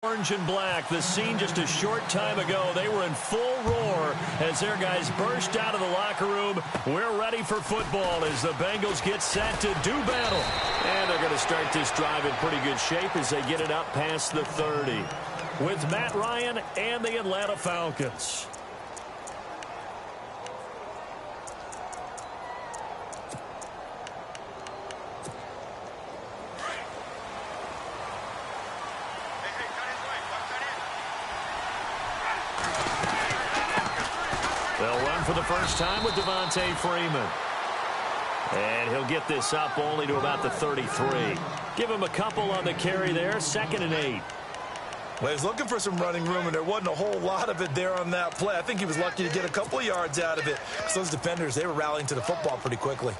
Orange and black, the scene just a short time ago. They were in full roar as their guys burst out of the locker room. We're ready for football as the Bengals get set to do battle. And they're going to start this drive in pretty good shape as they get it up past the 30. With Matt Ryan and the Atlanta Falcons. They'll run for the first time with Devontae Freeman. And he'll get this up only to about the 33. Give him a couple on the carry there, 2nd and 8. Well, he's looking for some running room, and there wasn't a whole lot of it there on that play. I think he was lucky to get a couple of yards out of it because those defenders, they were rallying to the football pretty quickly.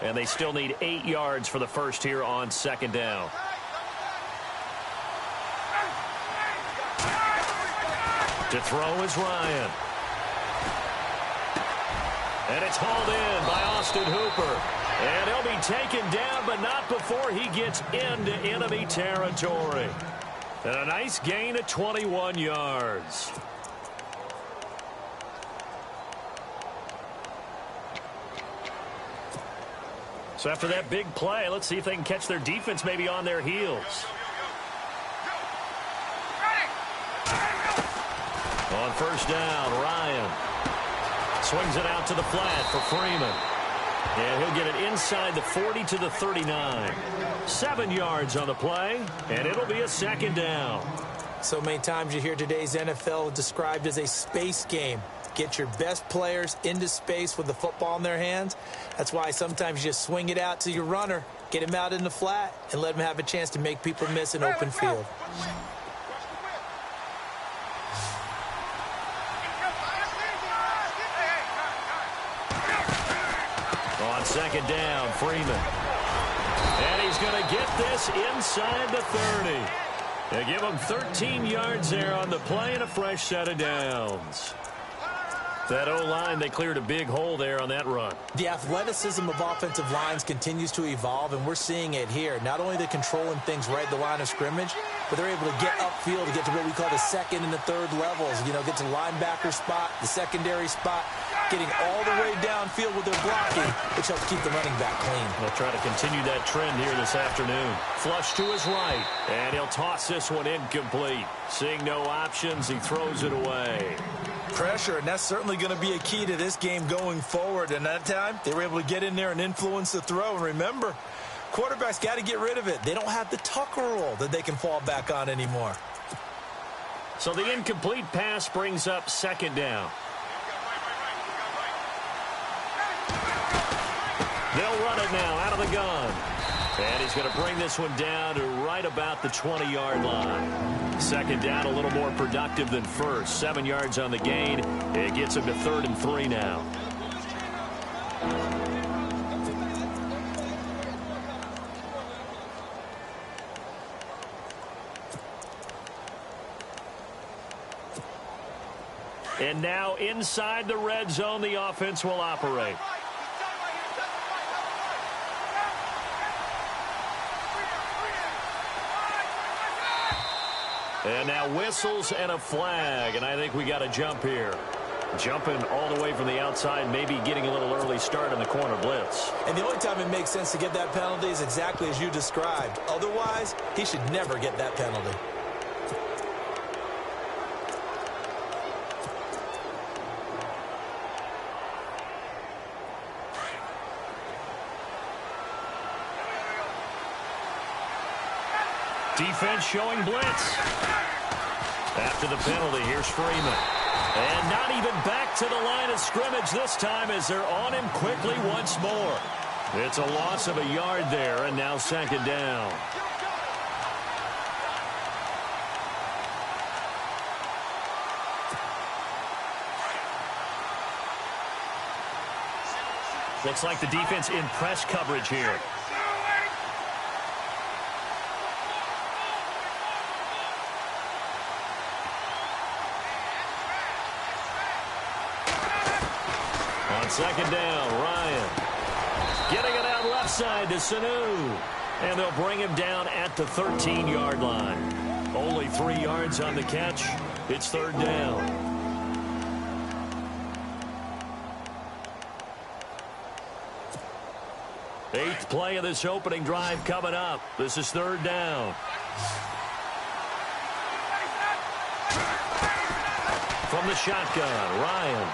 And they still need 8 yards for the first here on 2nd down. To throw is Ryan. And it's hauled in by Austin Hooper. And he'll be taken down, but not before he gets into enemy territory. And a nice gain of 21 yards. So after that big play, let's see if they can catch their defense maybe on their heels. On first down, Ryan swings it out to the flat for Freeman. And he'll get it inside the 40 to the 39. 7 yards on the play, and it'll be a 2nd down. So many times you hear today's NFL described as a space game. Get your best players into space with the football in their hands. That's why sometimes you just swing it out to your runner, get him out in the flat, and let him have a chance to make people miss an open field. On 2nd down, Freeman. And he's going to get this inside the 30. They give him 13 yards there on the play and a fresh set of downs. That O-line, they cleared a big hole there on that run. The athleticism of offensive lines continues to evolve, and we're seeing it here. Not only are they controlling things right at the line of scrimmage, but they're able to get upfield to get to what we call the 2nd and the 3rd levels. You know, get to the linebacker spot, the secondary spot, getting all the way downfield with their blocking, which helps keep the running back clean. They'll try to continue that trend here this afternoon. Flush to his right, and he'll toss this one incomplete. Seeing no options, he throws it away. Pressure, and that's certainly going to be a key to this game going forward. And that time, they were able to get in there and influence the throw. And remember, quarterbacks got to get rid of it. They don't have the Tucker roll that they can fall back on anymore. So the incomplete pass brings up 2nd down. They'll run it now out of the gun. And he's going to bring this one down to right about the 20-yard line. 2nd down, a little more productive than first. 7 yards on the gain. It gets him to 3rd and 3 now. And now inside the red zone, the offense will operate. And now whistles and a flag, and I think we got a jump here. Jumping all the way from the outside, maybe getting a little early start on the corner blitz. And the only time it makes sense to get that penalty is exactly as you described. Otherwise, he should never get that penalty. Defense showing blitz. After the penalty, here's Freeman. And not even back to the line of scrimmage this time as they're on him quickly once more. It's a loss of a yard there, and now 2nd down. Looks like the defense in press coverage here. On 2nd down, Ryan. Getting it out left side to Sanu. And they'll bring him down at the 13-yard line. Only 3 yards on the catch. It's third down. Eighth play of this opening drive coming up. This is third down. From the shotgun, Ryan.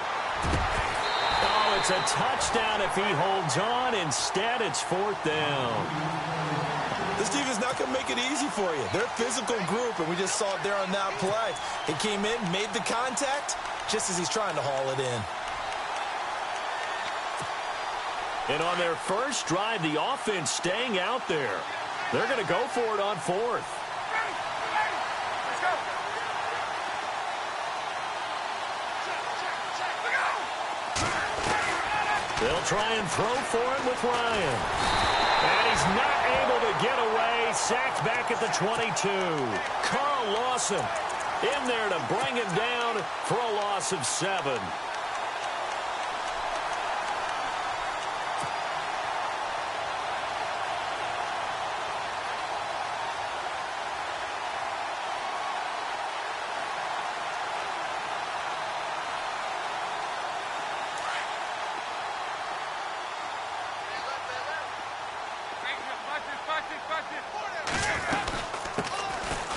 Oh, it's a touchdown if he holds on. Instead, it's fourth down. This defense not going to make it easy for you. They're a physical group, and we just saw it there on that play. He came in, made the contact, just as he's trying to haul it in. And on their first drive, the offense staying out there. They're going to go for it on fourth. They'll try and throw for it with Ryan. And he's not able to get away. Sacked back at the 22. Carl Lawson in there to bring him down for a loss of 7.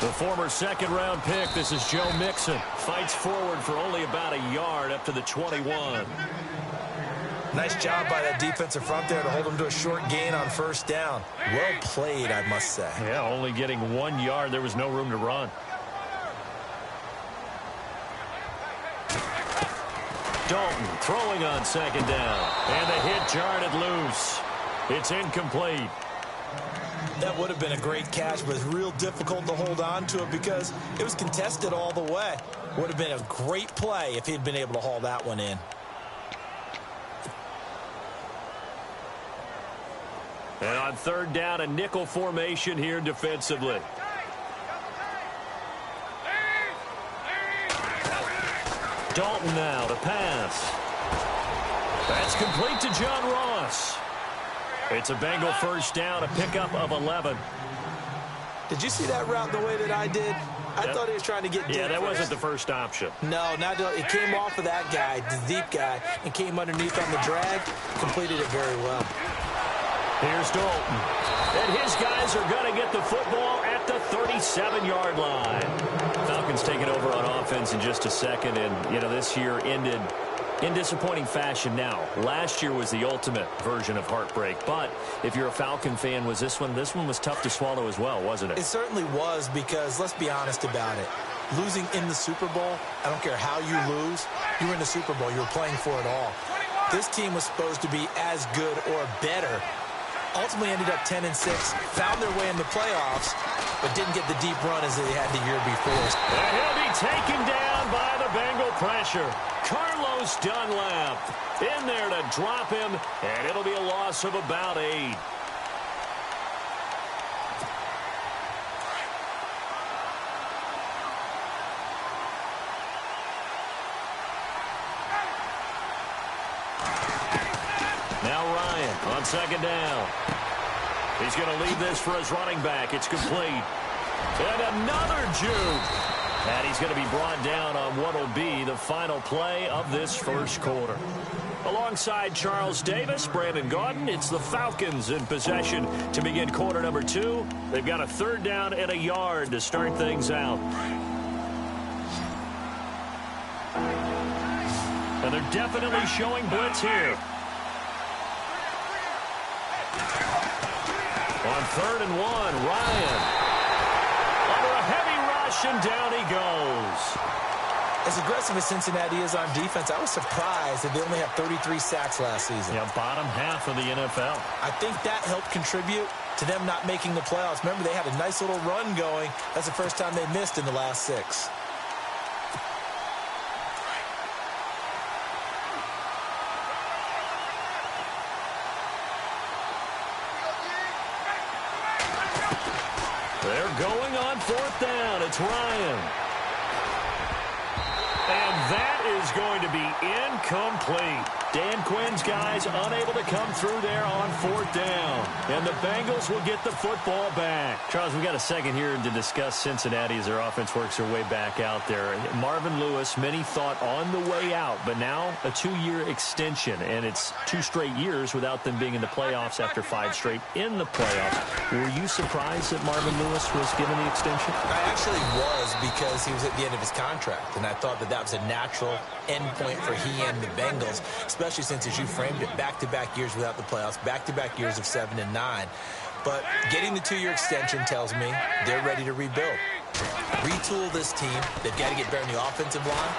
The former second-round pick, this is Joe Mixon, fights forward for only about a yard up to the 21. Nice job by that defensive front there to hold him to a short gain on first down. Well played, I must say. Yeah, only getting 1 yard. There was no room to run. Dalton throwing on second down. And the hit jarred it loose. It's incomplete. That would have been a great catch, but it's real difficult to hold on to it because it was contested all the way. Would have been a great play if he'd been able to haul that one in. And on third down, a nickel formation here defensively. Dalton now to pass. That's complete to John Ross. It's a Bengal first down, a pickup of 11. Did you see that route the way that I did? I thought he was trying to get deep. Yeah, that wasn't the first option. No, it came off of that guy, the deep guy, and came underneath on the drag. Completed it very well. Here's Dalton. And his guys are going to get the football at the 37-yard line. Falcons taking over on offense in just a second. And, you know, this year ended in disappointing fashion. Now, last year was the ultimate version of heartbreak. But if you're a Falcon fan, was this one was tough to swallow as well, wasn't it? It certainly was because, let's be honest about it, losing in the Super Bowl, I don't care how you lose, you were in the Super Bowl. You were playing for it all. This team was supposed to be as good or better. Ultimately ended up 10-6, found their way in the playoffs, but didn't get the deep run as they had the year before. And he'll be taken down by the Bengal pressure. Carlos Dunlap in there to drop him, and it'll be a loss of about 8. Now Ryan on second down. He's going to leave this for his running back. It's complete. And another juke. And he's going to be brought down on what will be the final play of this first quarter. Alongside Charles Davis, Brandon Gaudin, it's the Falcons in possession to begin quarter number 2. They've got a third down and a yard to start things out. And they're definitely showing blitz here. On 3rd and 1, Ryan. Under a heavy rush, and down he goes. As aggressive as Cincinnati is on defense, I was surprised that they only had 33 sacks last season. Yeah, bottom half of the NFL. I think that helped contribute to them not making the playoffs. Remember, they had a nice little run going. That's the first time they missed in the last 6. They're going on 4th down. It's Ryan. And that is going to be incomplete. Dan Quinn's guys unable to come through there on 4th down. And the Bengals will get the football back. Charles, we got a second here to discuss Cincinnati as their offense works their way back out there. Marvin Lewis, many thought on the way out, but now a 2-year extension. And it's 2 straight years without them being in the playoffs after 5 straight in the playoffs. Were you surprised that Marvin Lewis was given the extension? I actually was, because he was at the end of his contract, and I thought that was a natural end point for he and the Bengals, especially since, as you framed it, back-to-back years without the playoffs, back-to-back years of 7 and 9. But getting the 2-year extension tells me they're ready to rebuild. Retool this team. They've got to get better in the offensive line.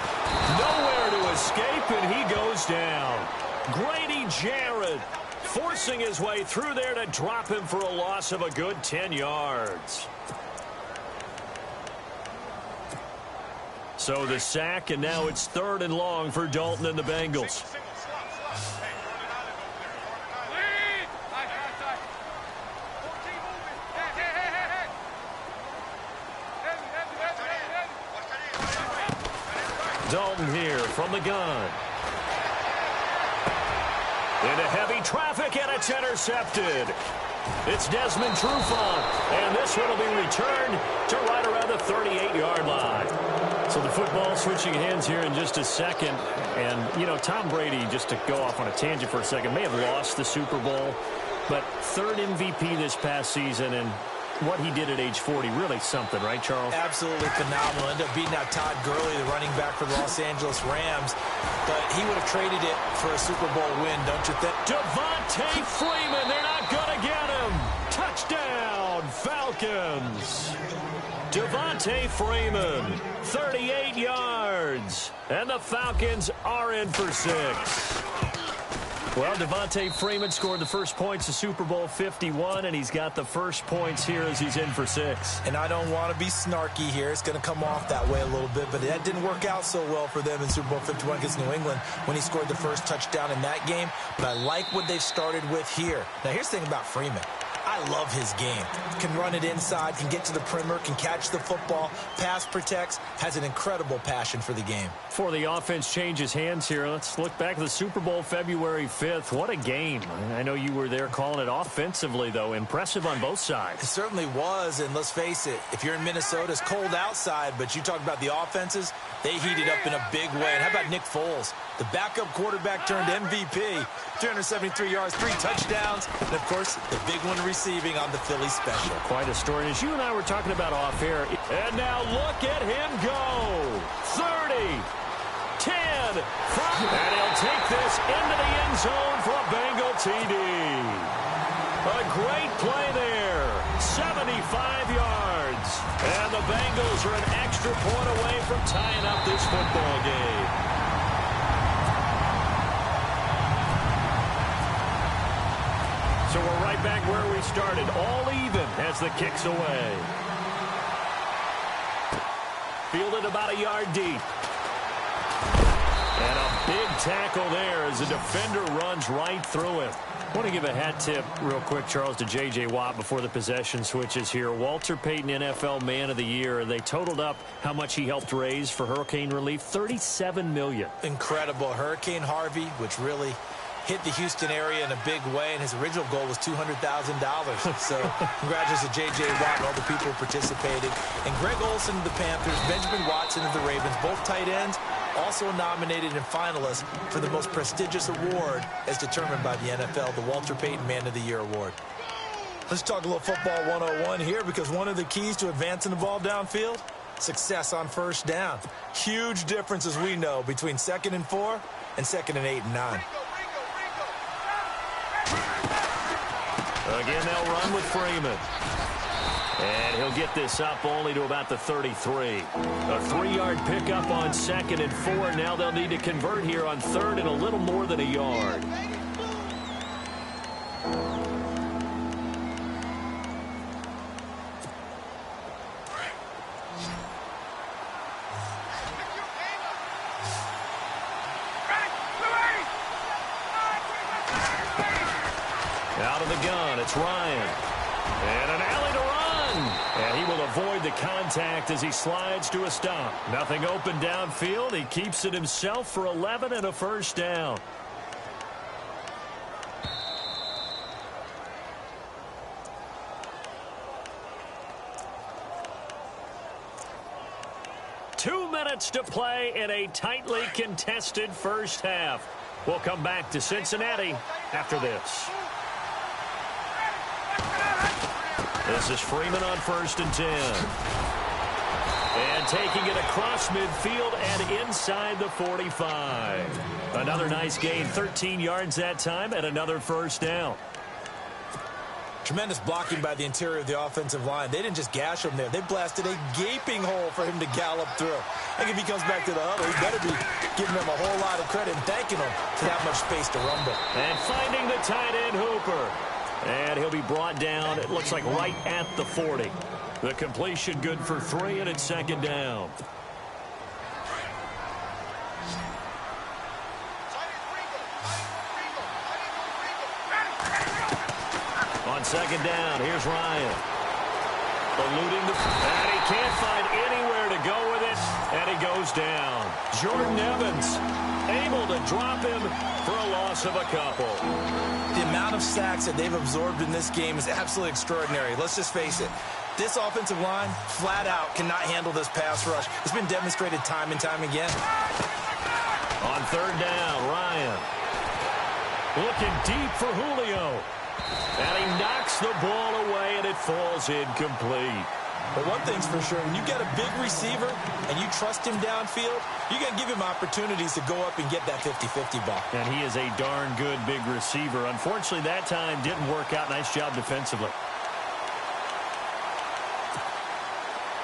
Nowhere to escape, and he goes down. Grady Jarrett forcing his way through there to drop him for a loss of a good 10 yards. So the sack, and now it's 3rd and long for Dalton and the Bengals. Dalton here from the gun. Into heavy traffic, and it's intercepted. It's Desmond Trufant, and this one will be returned to right around the 38-yard line. So the football switching hands here in just a second. And, you know, Tom Brady, just to go off on a tangent for a second, may have lost the Super Bowl, but 3rd MVP this past season, and what he did at age 40, really something, right, Charles? Absolutely phenomenal. Ended up beating out Todd Gurley, the running back for the Los Angeles Rams. But he would have traded it for a Super Bowl win, don't you think? Devontae Freeman, they're not going to get him. Touchdown, Falcons. Devontae Freeman, 38 yards. And the Falcons are in for 6. Well, Devontae Freeman scored the first points of Super Bowl 51, and he's got the first points here as he's in for 6. And I don't want to be snarky here. It's going to come off that way a little bit, but that didn't work out so well for them in Super Bowl 51 against New England when he scored the first touchdown in that game. But I like what they've started with here. Now, here's the thing about Freeman. I love his game. Can run it inside, can get to the perimeter, can catch the football, pass protects, has an incredible passion for the game. Before the offense changes hands here, let's look back at the Super Bowl February 5th. What a game. I know you were there calling it offensively, though. Impressive on both sides. It certainly was, and let's face it, if you're in Minnesota, it's cold outside, but you talk about the offenses, they heated up in a big way. And how about Nick Foles? The backup quarterback turned MVP, 373 yards, 3 touchdowns, and, of course, the big one receiving on the Philly special. Quite a story. And as you and I were talking about off air, and now look at him go. 30, 10, 5, and he'll take this into the end zone for a Bengal TD. A great play there, 75 yards. And the Bengals are an extra point away from tying up this football game. So we're right back where we started, all even as the kick's away. Fielded about a yard deep. And a big tackle there as the defender runs right through him. I want to give a hat tip real quick, Charles, to J.J. Watt before the possession switches here. Walter Payton, NFL Man of the Year. They totaled up how much he helped raise for hurricane relief, $37 million. Incredible. Hurricane Harvey, which really hit the Houston area in a big way, and his original goal was $200,000. So congratulations to J.J. Watt and all the people who participated. And Greg Olsen of the Panthers, Benjamin Watson of the Ravens, both tight ends, also nominated and finalists for the most prestigious award as determined by the NFL, the Walter Payton Man of the Year Award. Let's talk a little football 101 here, because one of the keys to advancing the ball downfield, success on first down. Huge difference, as we know, between 2nd and 4 and 2nd and 8 and 9. Again, they'll run with Freeman. And he'll get this up only to about the 33. A 3-yard pickup on 2nd and 4. Now they'll need to convert here on 3rd and a little more than a yard. Out of the gun, it's Ryan. And an alley to run. And he will avoid the contact as he slides to a stop. Nothing open downfield. He keeps it himself for 11 and a first down. minutes to play in a tightly contested first half. We'll come back to Cincinnati after this. This is Freeman on 1st and 10. And taking it across midfield and inside the 45. Another nice gain, 13 yards that time, and another first down. Tremendous blocking by the interior of the offensive line. They didn't just gash him there. They blasted a gaping hole for him to gallop through. I think if he comes back to the huddle, he better be giving them a whole lot of credit and thanking them for that much space to rumble. And finding the tight end, Hooper. And he'll be brought down, it looks like right at the 40. The completion good for 3, and it's 2nd down. On 2nd down, here's Ryan. Eluding the... And he can't find anywhere to go with it, and he goes down. Jordan Evans able to drop him for a loss of a couple. The amount of sacks that they've absorbed in this game is absolutely extraordinary. Let's just face it. This offensive line, flat out, cannot handle this pass rush. It's been demonstrated time and time again. On 3rd down, Ryan. Looking deep for Julio. And he knocks the ball away, and it falls incomplete. But one thing's for sure, when you get a big receiver and you trust him downfield, you're going to give him opportunities to go up and get that 50-50 ball. And he is a darn good big receiver. Unfortunately, that time didn't work out. Nice job defensively.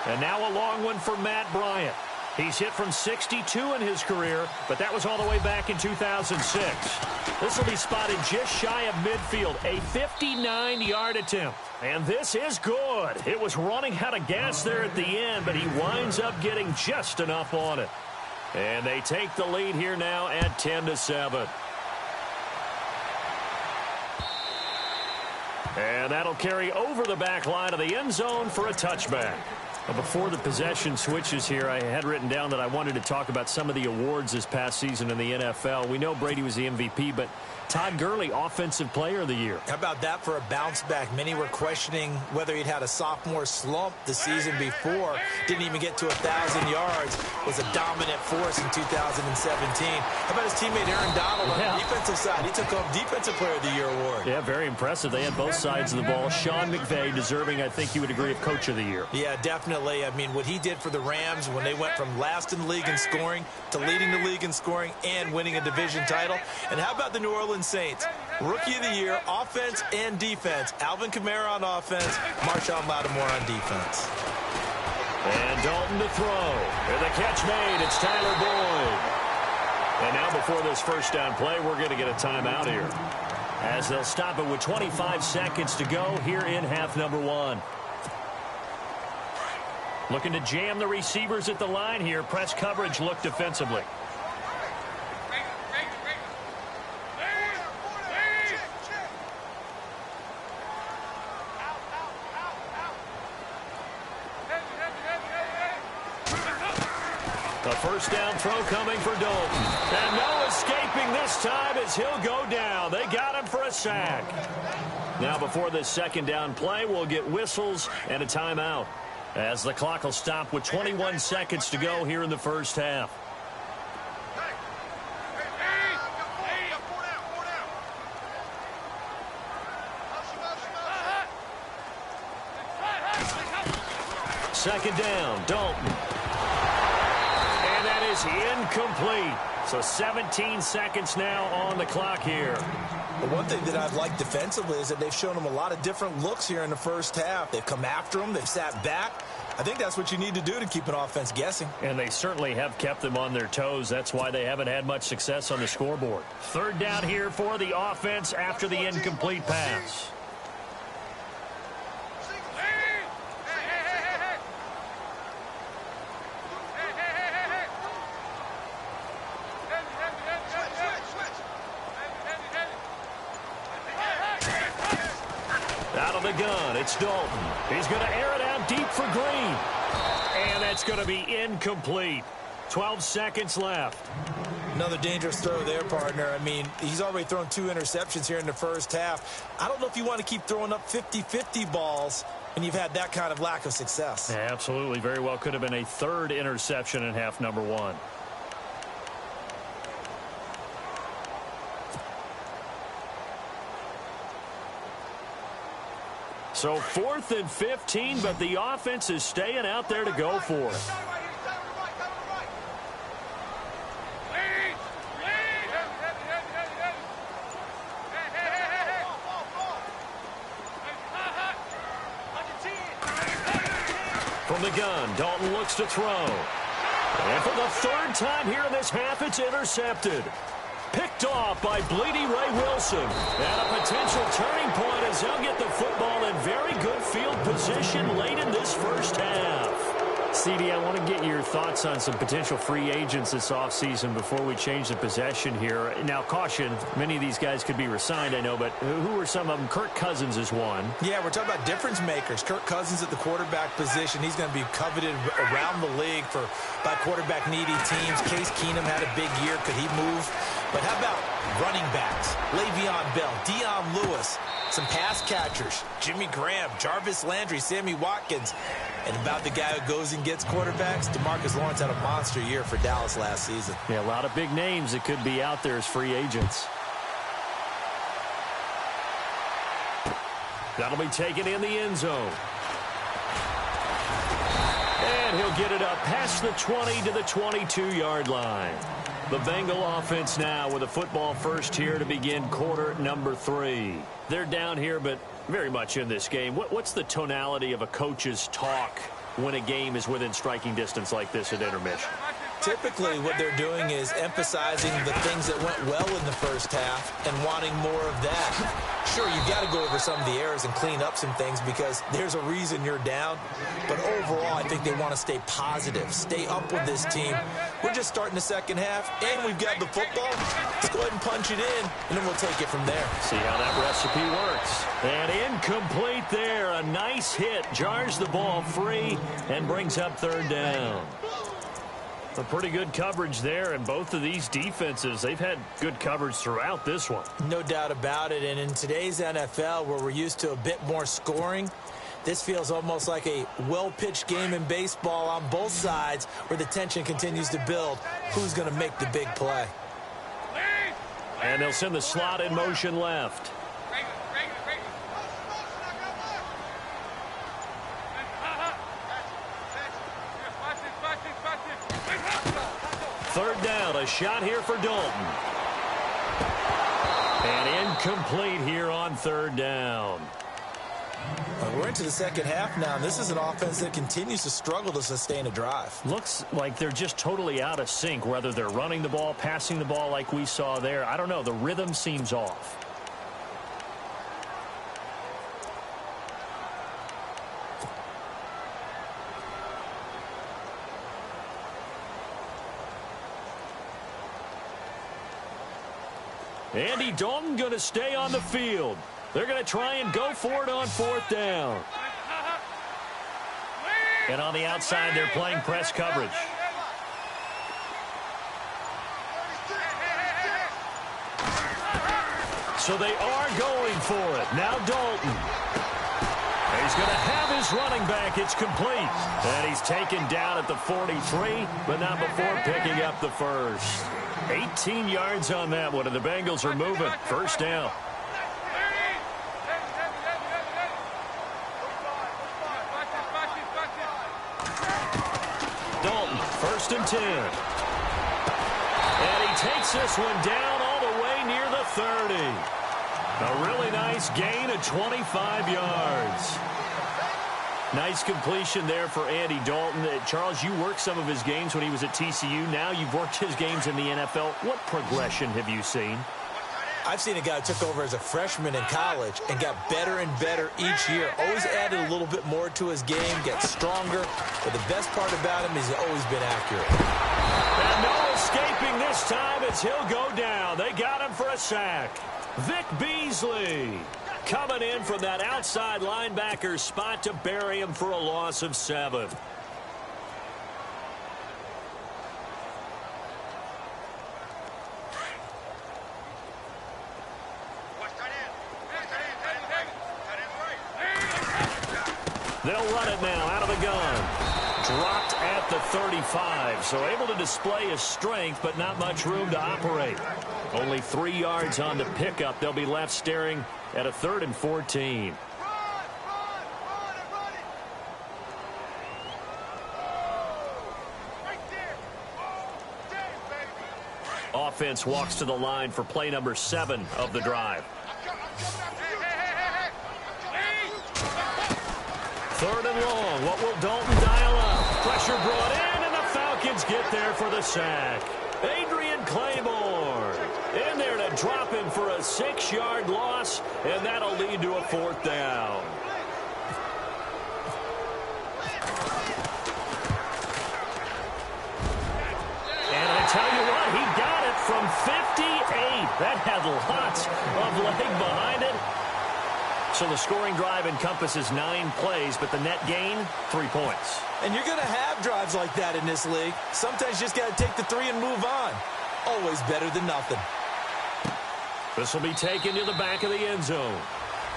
And now a long one for Matt Bryant. He's hit from 62 in his career, but that was all the way back in 2006. This will be spotted just shy of midfield, a 59-yard attempt. And this is good. It was running out of gas there at the end, but he winds up getting just enough on it. And they take the lead here now at 10-7. And that'll carry over the back line of the end zone for a touchback. Before the possession switches here, I had written down that I wanted to talk about some of the awards this past season in the NFL. We know Brady was the MVP, but Todd Gurley, Offensive Player of the Year. How about that for a bounce back? Many were questioning whether he'd had a sophomore slump the season before. Didn't even get to 1,000 yards. Was a dominant force in 2017. How about his teammate Aaron Donald on the defensive side? He took home Defensive Player of the Year award. Yeah, very impressive. They had both sides of the ball. Sean McVay deserving, I think you would agree, of Coach of the Year. Yeah, definitely. I mean, what he did for the Rams when they went from last in the league in scoring to leading the league in scoring and winning a division title. And how about the New Orleans Saints? Rookie of the Year, offense and defense. Alvin Kamara on offense, Marshawn Lattimore on defense. And Dalton to throw. And the catch made. It's Tyler Boyd. And now before this first down play, we're going to get a timeout here, as they'll stop it with 25 seconds to go here in half number 1. Looking to jam the receivers at the line here. Press coverage look defensively. The first down throw coming for Dalton. And no escaping this time as he'll go down. They got him for a sack. Now before this second down play, we'll get whistles and a timeout, as the clock will stop with 21 seconds to go here in the first half. Second down, Dalton. And that is incomplete. So 17 seconds now on the clock here. But one thing that I've liked defensively is that they've shown them a lot of different looks here in the first half. They've come after them. They've sat back. I think that's what you need to do to keep an offense guessing. And they certainly have kept them on their toes. That's why they haven't had much success on the scoreboard. Third down here for the offense after the incomplete pass. Out of the gun, it's Dalton. He's going to air it out deep for Green. And that's going to be incomplete. 12 seconds left. Another dangerous throw there, partner. I mean, he's already thrown 2 interceptions here in the first half. I don't know if you want to keep throwing up 50-50 balls when you've had that kind of lack of success. Yeah, absolutely. Very well could have been a third interception in half number one. So 4th and 15, but the offense is staying out there to go for it. From the gun, Dalton looks to throw. And for the third time here in this half, it's intercepted. Picked off by Bleedy Ray Wilson. And a potential turning point as they'll get the football in very good field position late in this first half. CD, I want to get your thoughts on some potential free agents this offseason before we change the possession here. Now, caution, many of these guys could be re-signed, I know, but who are some of them? Kirk Cousins is one. Yeah, we're talking about difference makers. Kirk Cousins at the quarterback position. He's going to be coveted around the league by quarterback-needy teams. Case Keenum had a big year. Could he move? But how about running backs? Le'Veon Bell, Dion Lewis, some pass catchers, Jimmy Graham, Jarvis Landry, Sammy Watkins. And about the guy who goes and gets quarterbacks, DeMarcus Lawrence had a monster year for Dallas last season. Yeah, a lot of big names that could be out there as free agents. That'll be taken in the end zone. And he'll get it up past the 20 to the 22-yard line. The Bengal offense now with a football first here to begin quarter number 3. They're down here, but very much in this game. What's the tonality of a coach's talk when a game is within striking distance like this at intermission? Typically, what they're doing is emphasizing the things that went well in the first half and wanting more of that. Sure, you've got to go over some of the errors and clean up some things because there's a reason you're down. But overall, I think they want to stay positive, stay up with this team. We're just starting the second half, and we've got the football. Let's go ahead and punch it in, and then we'll take it from there. See how that recipe works. And incomplete there. A nice hit. Jars the ball free and brings up third down. A pretty good coverage there, and both of these defenses, they've had good coverage throughout this one. No doubt about it, and in today's NFL, where we're used to a bit more scoring, this feels almost like a well-pitched game in baseball on both sides where the tension continues to build. Who's going to make the big play? And they'll send the slot in motion left. Third down, a shot here for Dalton. And incomplete here on third down. We're into the second half now. This is an offense that continues to struggle to sustain a drive. Looks like they're just totally out of sync, whether they're running the ball, passing the ball like we saw there. I don't know. The rhythm seems off. Andy Dalton going to stay on the field. They're going to try and go for it on fourth down. And on the outside, they're playing press coverage. So they are going for it. Now Dalton. He's going to have his running back. It's complete. And he's taken down at the 43, but not before picking up the first. 18 yards on that one, and the Bengals are moving. First down. Dalton, 1st and 10. And he takes this one down all the way near the 30. A really nice gain of 25 yards. Nice completion there for Andy Dalton. Charles, you worked some of his games when he was at TCU. Now you've worked his games in the NFL. What progression have you seen? I've seen a guy who took over as a freshman in college and got better and better each year. Always added a little bit more to his game, gets stronger. But the best part about him is he's always been accurate. And no escaping this time as he'll go down. They got him for a sack. Vic Beasley coming in from that outside linebacker spot to bury him for a loss of 7. They'll run it now out of the gun. Dropped at the 35, so able to display his strength, but not much room to operate. Only 3 yards on the pickup. They'll be left staring at a 3rd and 14. Offense walks to the line for play number 7 of the drive. 3rd and long. What will Dalton dial up? Pressure brought in, and the Falcons get there for the sack. Adrian Claiborne in there to drop him for a 6-yard loss, and that'll lead to a 4th down. And I tell you what, he got it from 58. That had lots of leg behind it. So the scoring drive encompasses 9 plays, but the net gain, 3 points. And you're going to have drives like that in this league. Sometimes you just got to take the 3 and move on. Always better than nothing. This will be taken to the back of the end zone.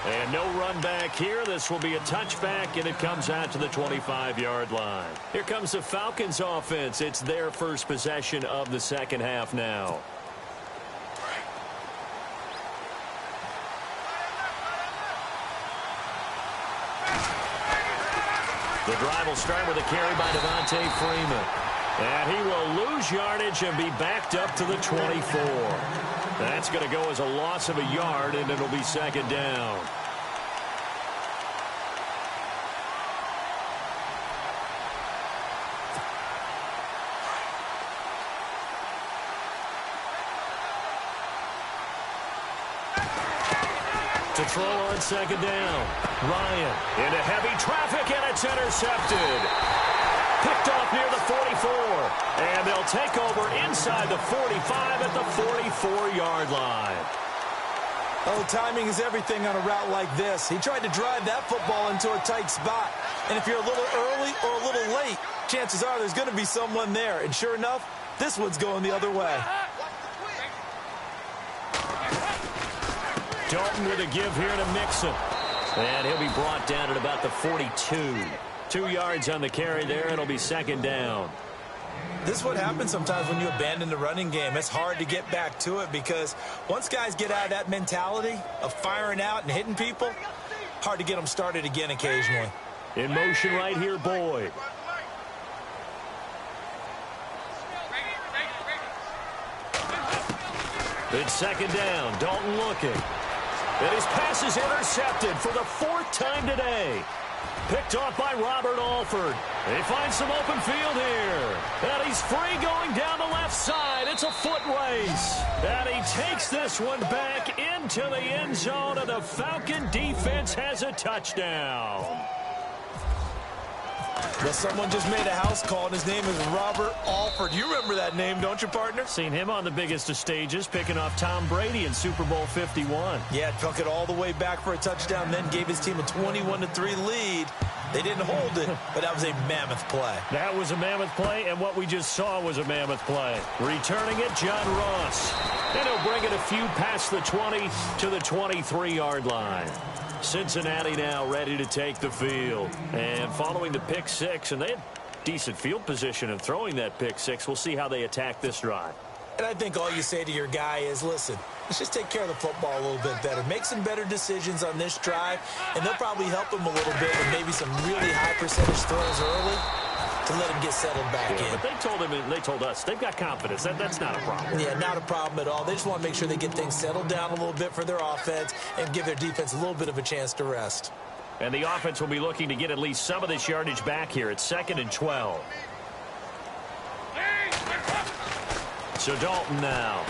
And no run back here. This will be a touchback, and it comes out to the 25-yard line. Here comes the Falcons offense. It's their first possession of the second half now. The drive will start with a carry by Devontae Freeman. And he will lose yardage and be backed up to the 24. That's going to go as a loss of a yard, and it'll be 2nd down. To throw on 2nd down. Ryan into heavy traffic, and it's intercepted. Picked off near the 44. And they'll take over inside the 45 at the 44-yard line. Oh, timing is everything on a route like this. He tried to drive that football into a tight spot. And if you're a little early or a little late, chances are there's going to be someone there. And sure enough, this one's going the other way. Dalton with a give here to Mixon. And he'll be brought down at about the 42. 2 yards on the carry there. It'll be 2nd down. This is what happens sometimes when you abandon the running game. It's hard to get back to it because once guys get out of that mentality of firing out and hitting people, hard to get them started again occasionally. In motion right here, Boyd. It's 2nd down. Dalton looking. And his pass is intercepted for the 4th time today. Picked off by Robert Alford. They find some open field here. And he's free going down the left side. It's a foot race. And he takes this one back into the end zone, and the Falcon defense has a touchdown. Well, someone just made a house call, and his name is Robert Alford. You remember that name, don't you, partner? Seen him on the biggest of stages, picking off Tom Brady in Super Bowl 51. Yeah, took it all the way back for a touchdown, then gave his team a 21-3 lead. They didn't hold it, but that was a mammoth play. That was a mammoth play, and what we just saw was a mammoth play. Returning it, John Ross. And he'll bring it a few past the 20 to the 23-yard line. Cincinnati now ready to take the field. And following the pick 6, and they had decent field position of throwing that pick 6. We'll see how they attack this drive. And I think all you say to your guy is, listen, let's just take care of the football a little bit better. Make some better decisions on this drive, and they'll probably help him a little bit with maybe some really high percentage throws early to let him get settled back in. But they told him, and they told us, they've got confidence. That's not a problem. Yeah, not a problem at all. They just want to make sure they get things settled down a little bit for their offense and give their defense a little bit of a chance to rest. And the offense will be looking to get at least some of this yardage back here. It's 2nd and 12. So Dalton now.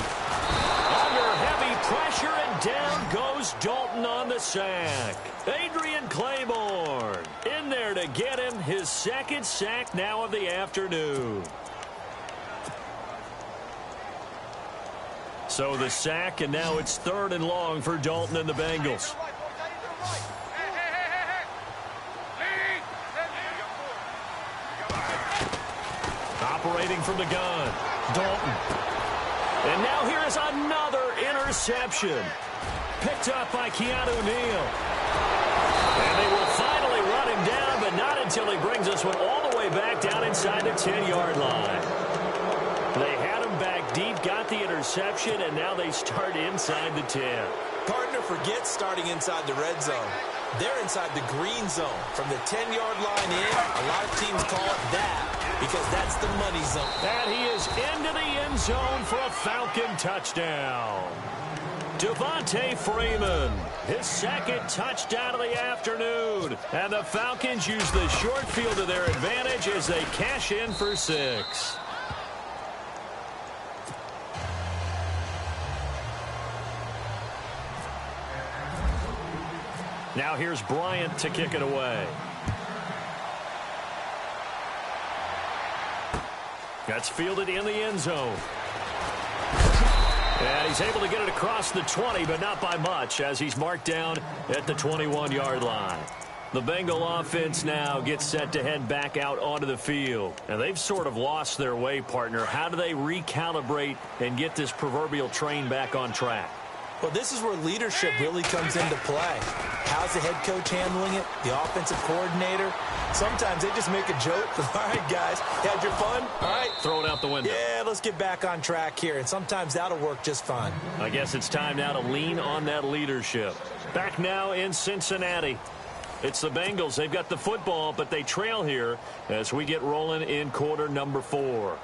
Under heavy pressure, and down goes Dalton on the sack. Adrian Claiborne in there to get him his 2nd sack now of the afternoon. So the sack, and now it's 3rd and long for Dalton and the Bengals. Operating from the gun, Dalton. And now here is another interception. Picked up by Keanu Neal. And they will finally run him down, but not until he brings this one all the way back down inside the 10-yard line. They had him back deep, got the interception, and now they start inside the 10. Partner forgets starting inside the red zone. They're inside the green zone. From the 10-yard line in, a lot of teams call it that because that's the money zone. And he is into the end zone for a Falcon touchdown. Devontae Freeman, his second touchdown of the afternoon. And the Falcons use the short field to their advantage as they cash in for 6. Now here's Bryant to kick it away. That's fielded in the end zone. And he's able to get it across the 20, but not by much, as he's marked down at the 21-yard line. The Bengal offense now gets set to head back out onto the field. And they've sort of lost their way, partner. How do they recalibrate and get this proverbial train back on track? Well, this is where leadership really comes into play. How's the head coach handling it? The offensive coordinator? Sometimes they just make a joke. All right, guys, had your fun? All right. Throw it out the window. Yeah, let's get back on track here. And sometimes that'll work just fine. I guess it's time now to lean on that leadership. Back now in Cincinnati. It's the Bengals. They've got the football, but they trail here as we get rolling in quarter number 4.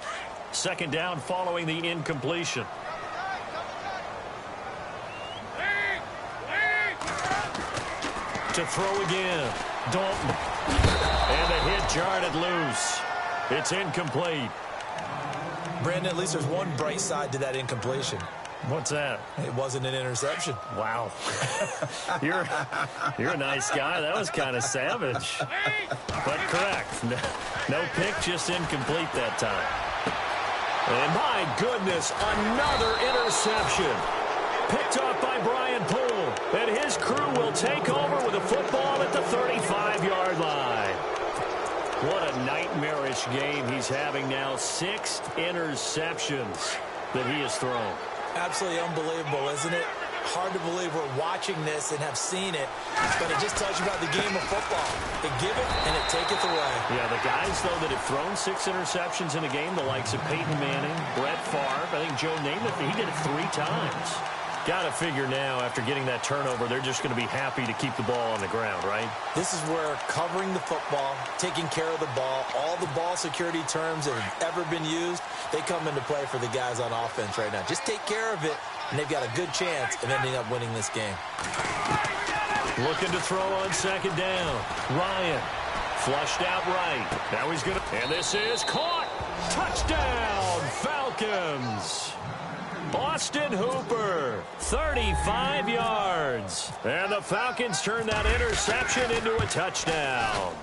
Second down following the incompletion. To throw again. Dalton. And the hit jarred it loose. It's incomplete. Brandon, at least there's one bright side to that incompletion. What's that? It wasn't an interception. Wow. You're a nice guy. That was kind of savage. But correct. No pick, just incomplete that time. And my goodness, another interception. Picked off by Brian Poole. And his crew will take over with a football at the 35-yard line. What a nightmarish game he's having now. 6 interceptions that he has thrown. Absolutely unbelievable, isn't it? Hard to believe we're watching this and have seen it, but it just tells you about the game of football. They give it and it taketh away. Yeah, the guys, though, that have thrown 6 interceptions in a game, the likes of Peyton Manning, Brett Favre, I think Joe Namath, he did it 3 times. Got to figure now, after getting that turnover, they're just going to be happy to keep the ball on the ground, right? This is where covering the football, taking care of the ball, all the ball security terms that have ever been used, they come into play for the guys on offense right now. Just take care of it, and they've got a good chance of ending up winning this game. Looking to throw on second down. Ryan flushed out right. Now he's going to... And this is caught. Touchdown, Falcons. Austin Hooper, 35 yards. And the Falcons turn that interception into a touchdown.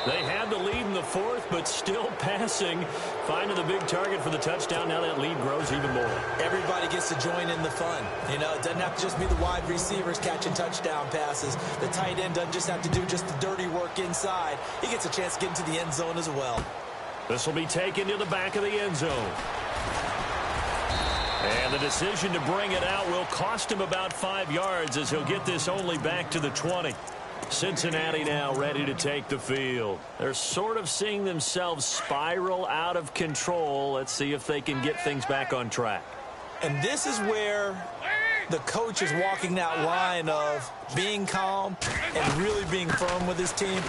They had the lead in the 4th, but still passing. Finding the big target for the touchdown. Now that lead grows even more. Everybody gets to join in the fun. You know, it doesn't have to just be the wide receivers catching touchdown passes. The tight end doesn't just have to do just the dirty work inside. He gets a chance to get into the end zone as well. This will be taken to the back of the end zone. And the decision to bring it out will cost him about 5 yards as he'll get this only back to the 20. Cincinnati now ready to take the field. They're sort of seeing themselves spiral out of control. Let's see if they can get things back on track. And this is where the coach is walking that line of being calm and really being firm with his team.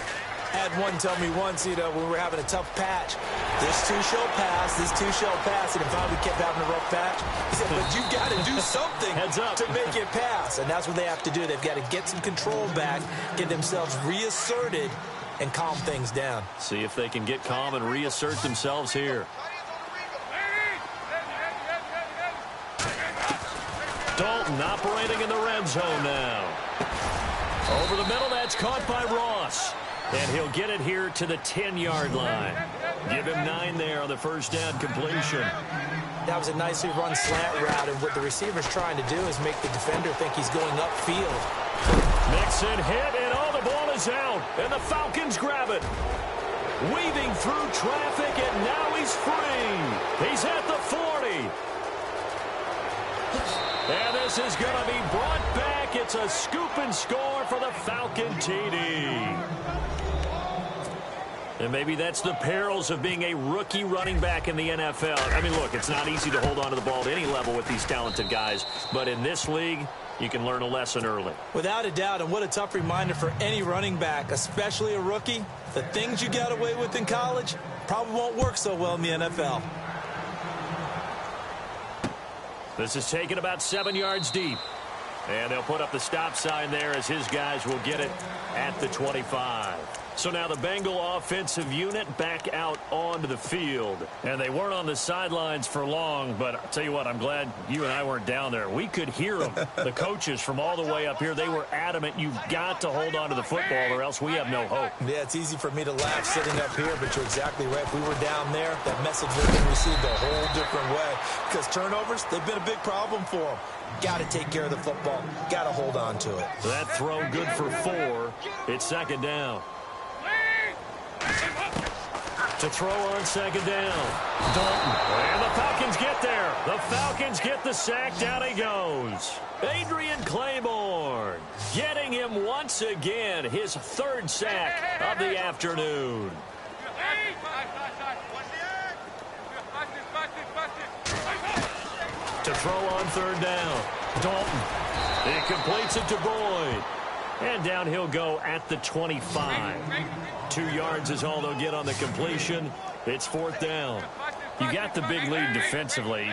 I had one tell me once, you know, when we were having a tough patch, this too shall pass, this too shall pass, and finally we kept having a rough patch. He said, but you got to do something to make it pass, and that's what they have to do. They've got to get some control back, get themselves reasserted, and calm things down. See if they can get calm and reassert themselves here. Dalton operating in the red zone now. Over the middle, that's caught by Ross. And he'll get it here to the 10-yard line. Give him 9 there on the first down completion. That was a nicely run slant route, and what the receiver's trying to do is make the defender think he's going upfield. Mixon hit, and the ball is out. And the Falcons grab it. Weaving through traffic, and now he's free. He's at the 40. And this is going to be brought back back. It's a scoop and score for the Falcon TD. And maybe that's the perils of being a rookie running back in the NFL. I mean, look, it's not easy to hold on to the ball at any level with these talented guys. But in this league, you can learn a lesson early. Without a doubt, and what a tough reminder for any running back, especially a rookie. The things you got away with in college probably won't work so well in the NFL. This is taken about 7 yards deep. And they'll put up the stop sign there as his guys will get it at the 25. So now the Bengal offensive unit back out onto the field. And they weren't on the sidelines for long, but I'll tell you what, I'm glad you and I weren't down there. We could hear them. The coaches from all the way up here, they were adamant, you've got to hold on to the football or else we have no hope. Yeah, it's easy for me to laugh sitting up here, but you're exactly right. If we were down there, that message would have been received a whole different way. Because turnovers, they've been a big problem for them. Got to take care of the football. Got to hold on to it. That throw good for 4. It's second down. To throw on second down. Dalton. And the Falcons get there. The Falcons get the sack. Down he goes. Adrian Claiborne getting him once again. His 3rd sack of the afternoon. To throw on 3rd down. Dalton. He completes it to Boyd. And down he'll go at the 25. 2 yards is all they'll get on the completion. It's 4th down. You got the big lead defensively.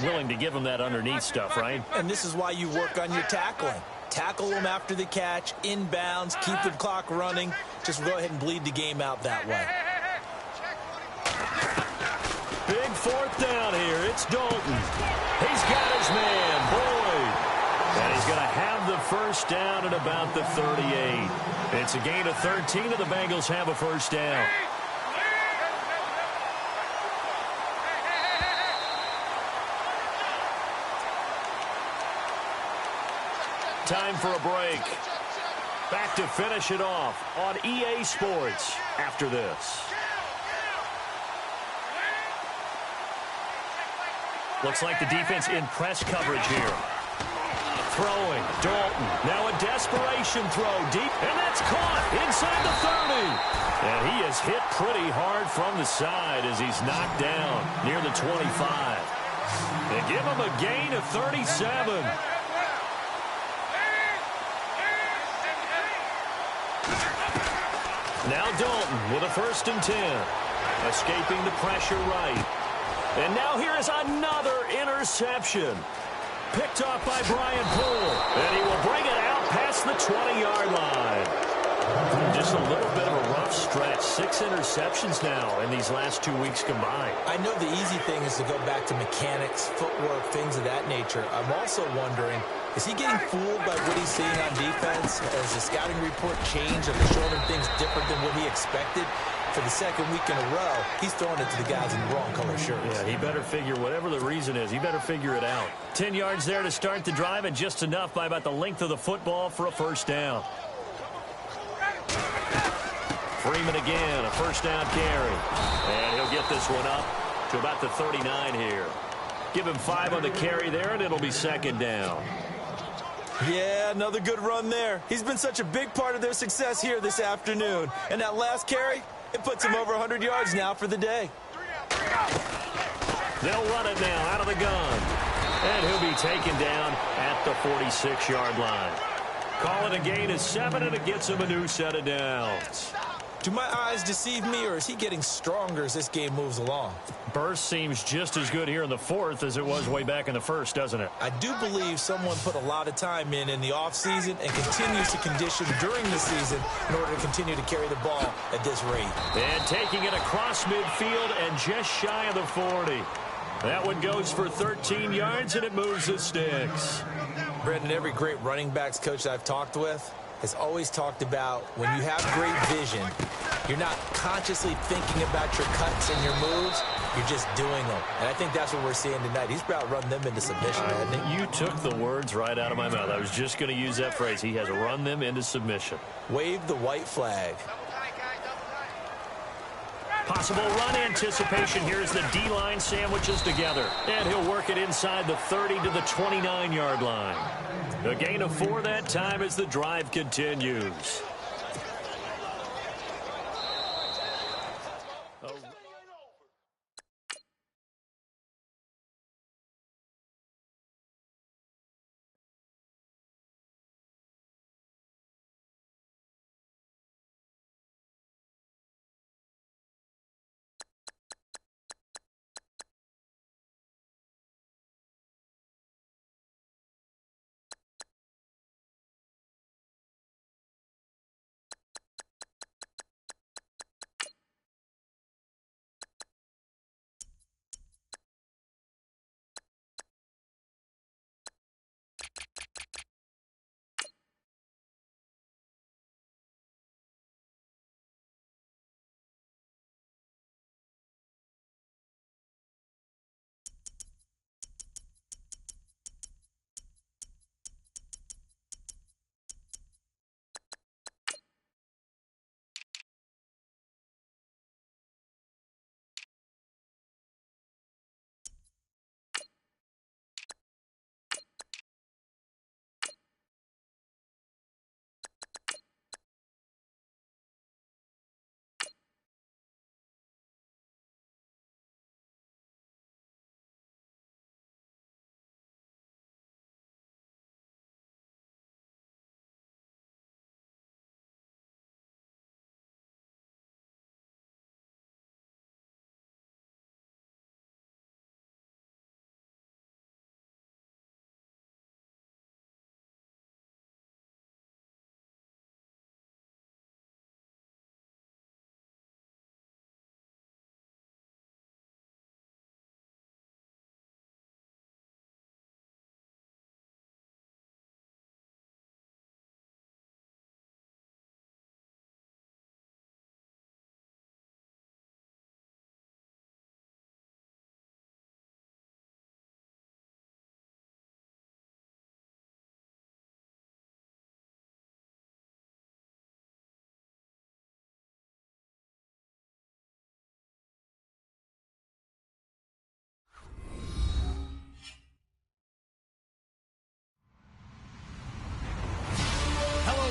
Willing to give them that underneath stuff, right? And this is why you work on your tackling. Tackle them after the catch, inbounds, keep the clock running. Just go ahead and bleed the game out that way. Big 4th down here. It's Dalton. He's got his man, Boyd. And he's going to have the first down at about the 38. It's a gain of 13, and the Bengals have a first down. Time for a break. Back to finish it off on EA Sports after this. Looks like the defense in press coverage here. Throwing, Dalton. Now a desperation throw deep, and that's caught inside the 30. And he is hit pretty hard from the side as he's knocked down near the 25. They give him a gain of 37. Now Dalton with a 1st and 10. Escaping the pressure right. And now here is another interception. Picked off by Brian Poole. And he will bring it out past the 20-yard line. Just a little bit of a rough stretch. 6 interceptions now in these last 2 weeks combined. I know the easy thing is to go back to mechanics, footwork, things of that nature. I'm also wondering, is he getting fooled by what he's seeing on defense? Has the scouting report changed? Are they showing him things different than what he expected? For the 2nd week in a row, he's throwing it to the guys in the wrong color shirts. Yeah, he better figure, whatever the reason is, he better figure it out. 10 yards there to start the drive, and just enough by about the length of the football for a first down. Freeman again, a first down carry. And he'll get this one up to about the 39 here. Give him 5 on the carry there, and it'll be second down. Yeah, another good run there. He's been such a big part of their success here this afternoon. And that last carry, it puts him over 100 yards now for the day. They'll run it now out of the gun. And he'll be taken down at the 46-yard line. Call it a gain of 7, and it gets him a new set of downs. Do my eyes deceive me, or is he getting stronger as this game moves along? Burst seems just as good here in the 4th as it was way back in the 1st, doesn't it? I do believe someone put a lot of time in the offseason and continues to condition during the season in order to continue to carry the ball at this rate. And taking it across midfield and just shy of the 40. That one goes for 13 yards, and it moves the sticks. Brendan, every great running backs coach that I've talked with has always talked about when you have great vision, you're not consciously thinking about your cuts and your moves, you're just doing them. And I think that's what we're seeing tonight. He's about run them into submission, hasn't he? You took the words right out of my mouth. I was just going to use that phrase. He has run them into submission. Wave the white flag. Possible run anticipation here as the D-line sandwiches together. And he'll work it inside the 30 to the 29-yard line. A gain of 4 that time as the drive continues.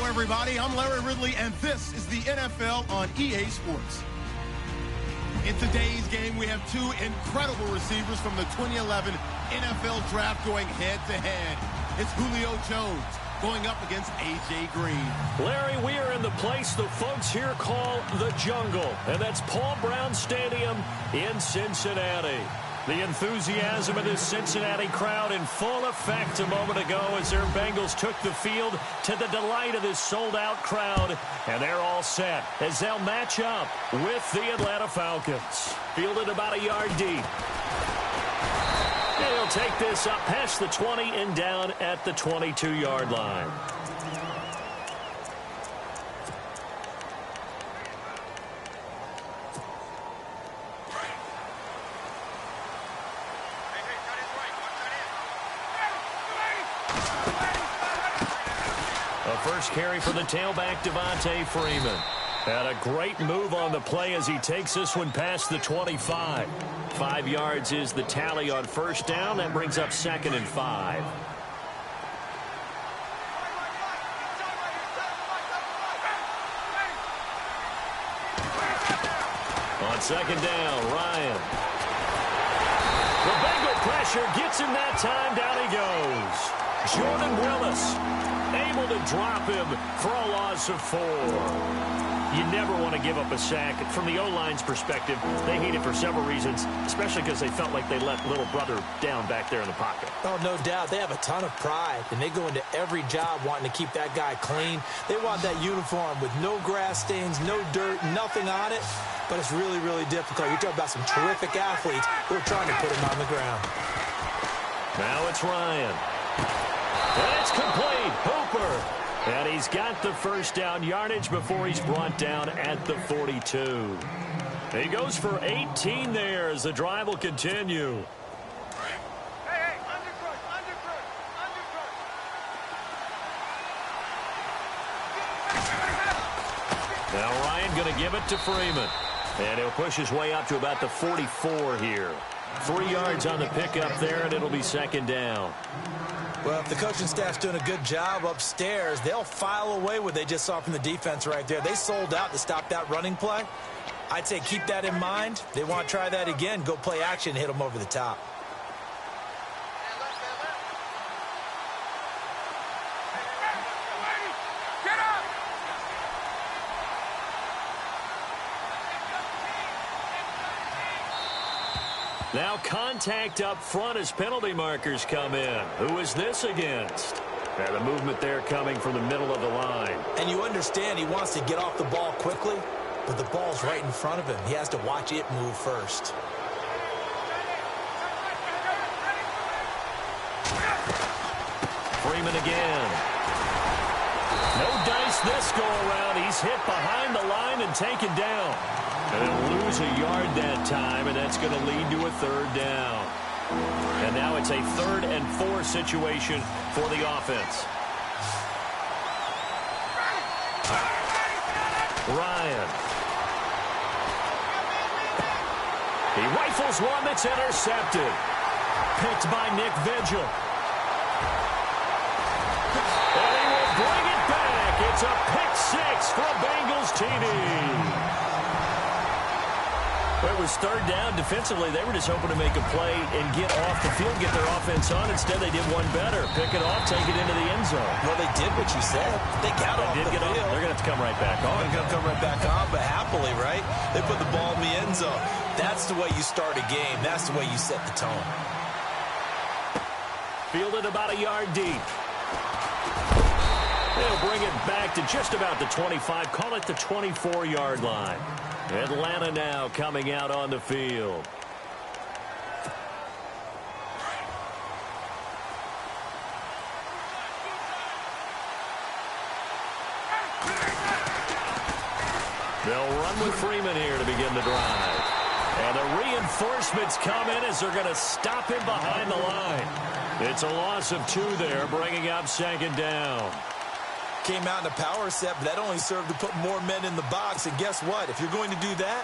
Everybody, I'm Larry Ridley, and this is the NFL on EA Sports. In today's game, we have 2 incredible receivers from the 2011 NFL Draft going head-to-head. It's Julio Jones going up against A.J. Green. Larry, we are in the place the folks here call the Jungle, and that's Paul Brown Stadium in Cincinnati. The enthusiasm of this Cincinnati crowd in full effect a moment ago as their Bengals took the field to the delight of this sold-out crowd. And they're all set as they'll match up with the Atlanta Falcons. Fielded about a yard deep. And he'll take this up past the 20 and down at the 22-yard line. First carry for the tailback, Devontae Freeman. And a great move on the play as he takes this one past the 25. 5 yards is the tally on first down. That brings up 2nd and 5. On 2nd down, Ryan. The Bengal pressure gets him that time. Down he goes. Jordan Willis able to drop him for a loss of 4. You never want to give up a sack. From the O-line's perspective, they hate it for several reasons, especially because they felt like they let little brother down back there in the pocket. Oh, no doubt. They have a ton of pride, and they go into every job wanting to keep that guy clean. They want that uniform with no grass stains, no dirt, nothing on it, but it's really, really difficult. You're talking about some terrific athletes who are trying to put him on the ground. Now it's Ryan. And it's complete. Hooper. And he's got the first down yardage before he's brought down at the 42. He goes for 18 there as the drive will continue. Hey, undercut. Now Ryan going to give it to Freeman. And he'll push his way up to about the 44 here. 3 yards on the pickup there, and it'll be second down. Well, if the coaching staff's doing a good job upstairs, they'll file away what they just saw from the defense right there. They sold out to stop that running play. I'd say keep that in mind. They want to try that again. Go play action, hit them over the top. Now contact up front as penalty markers come in. Who is this against? The movement there coming from the middle of the line. And you understand he wants to get off the ball quickly, but the ball's right in front of him. He has to watch it move first. Freeman again. No dice this go around. He's hit behind the line and taken down. And they'll lose a yard that time, and that's going to lead to a third down. And now it's a 3rd and 4 situation for the offense. Ryan. He rifles one that's intercepted. Picked by Nick Vigil. And he will bring it back. It's a pick 6 for a Bengals TD. It was 3rd down. Defensively, they were just hoping to make a play and get off the field, get their offense on. Instead, they did one better. Pick it off, take it into the end zone. Well, they did what you said. They got off the field. They're going to have to come right back on. They're going to come right back on, but happily, right? They put the ball in the end zone. That's the way you start a game. That's the way you set the tone. Fielded about a yard deep. They'll bring it back to just about the 25. Call it the 24-yard line. Atlanta now coming out on the field. They'll run with Freeman here to begin the drive. And the reinforcements come in as they're going to stop him behind the line. It's a loss of 2 there, bringing up second down. Came out in a power set, but that only served to put more men in the box. And guess what? If you're going to do that,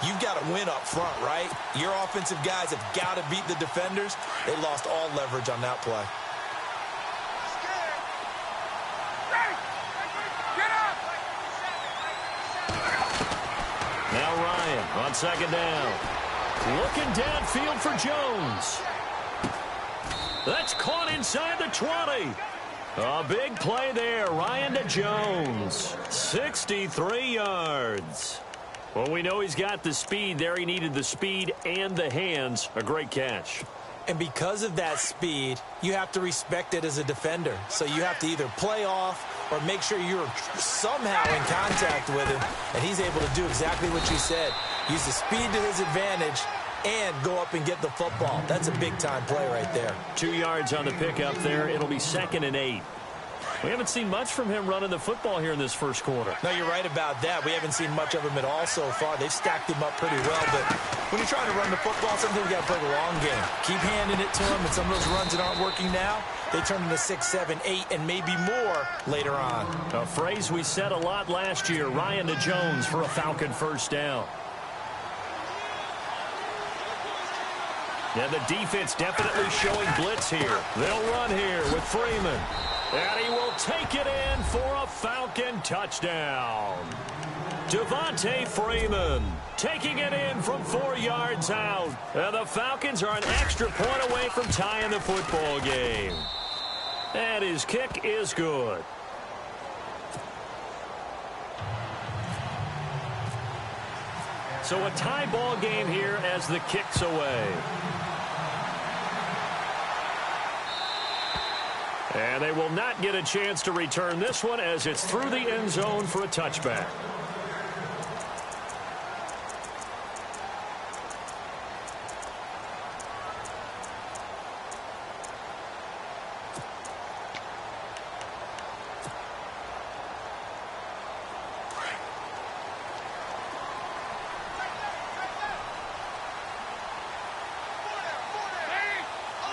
you've got to win up front, right? Your offensive guys have got to beat the defenders. They lost all leverage on that play. Now Ryan on second down. Looking downfield for Jones. That's caught inside the 20. A big play there. Ryan to Jones. 63 yards. Well, we know he's got the speed there. He needed the speed and the hands. A great catch. And because of that speed, you have to respect it as a defender. So you have to either play off or make sure you're somehow in contact with him. And he's able to do exactly what you said. Use the speed to his advantage and go up and get the football. That's a big-time play right there. 2 yards on the pickup there. It'll be 2nd and 8. We haven't seen much from him running the football here in this first quarter. No, you're right about that. We haven't seen much of him at all so far. They've stacked him up pretty well, but when you're trying to run the football, sometimes you got to play the long game. Keep handing it to him, and some of those runs that aren't working now, they turn into 6, 7, 8, and maybe more later on. A phrase we said a lot last year, Ryan to Jones for a Falcon first down. And the defense definitely showing blitz here. They'll run here with Freeman. And he will take it in for a Falcon touchdown. Devontae Freeman taking it in from 4 yards out. And the Falcons are an extra point away from tying the football game. And his kick is good. So a tie ball game here as the kick's away. And they will not get a chance to return this one as it's through the end zone for a touchback.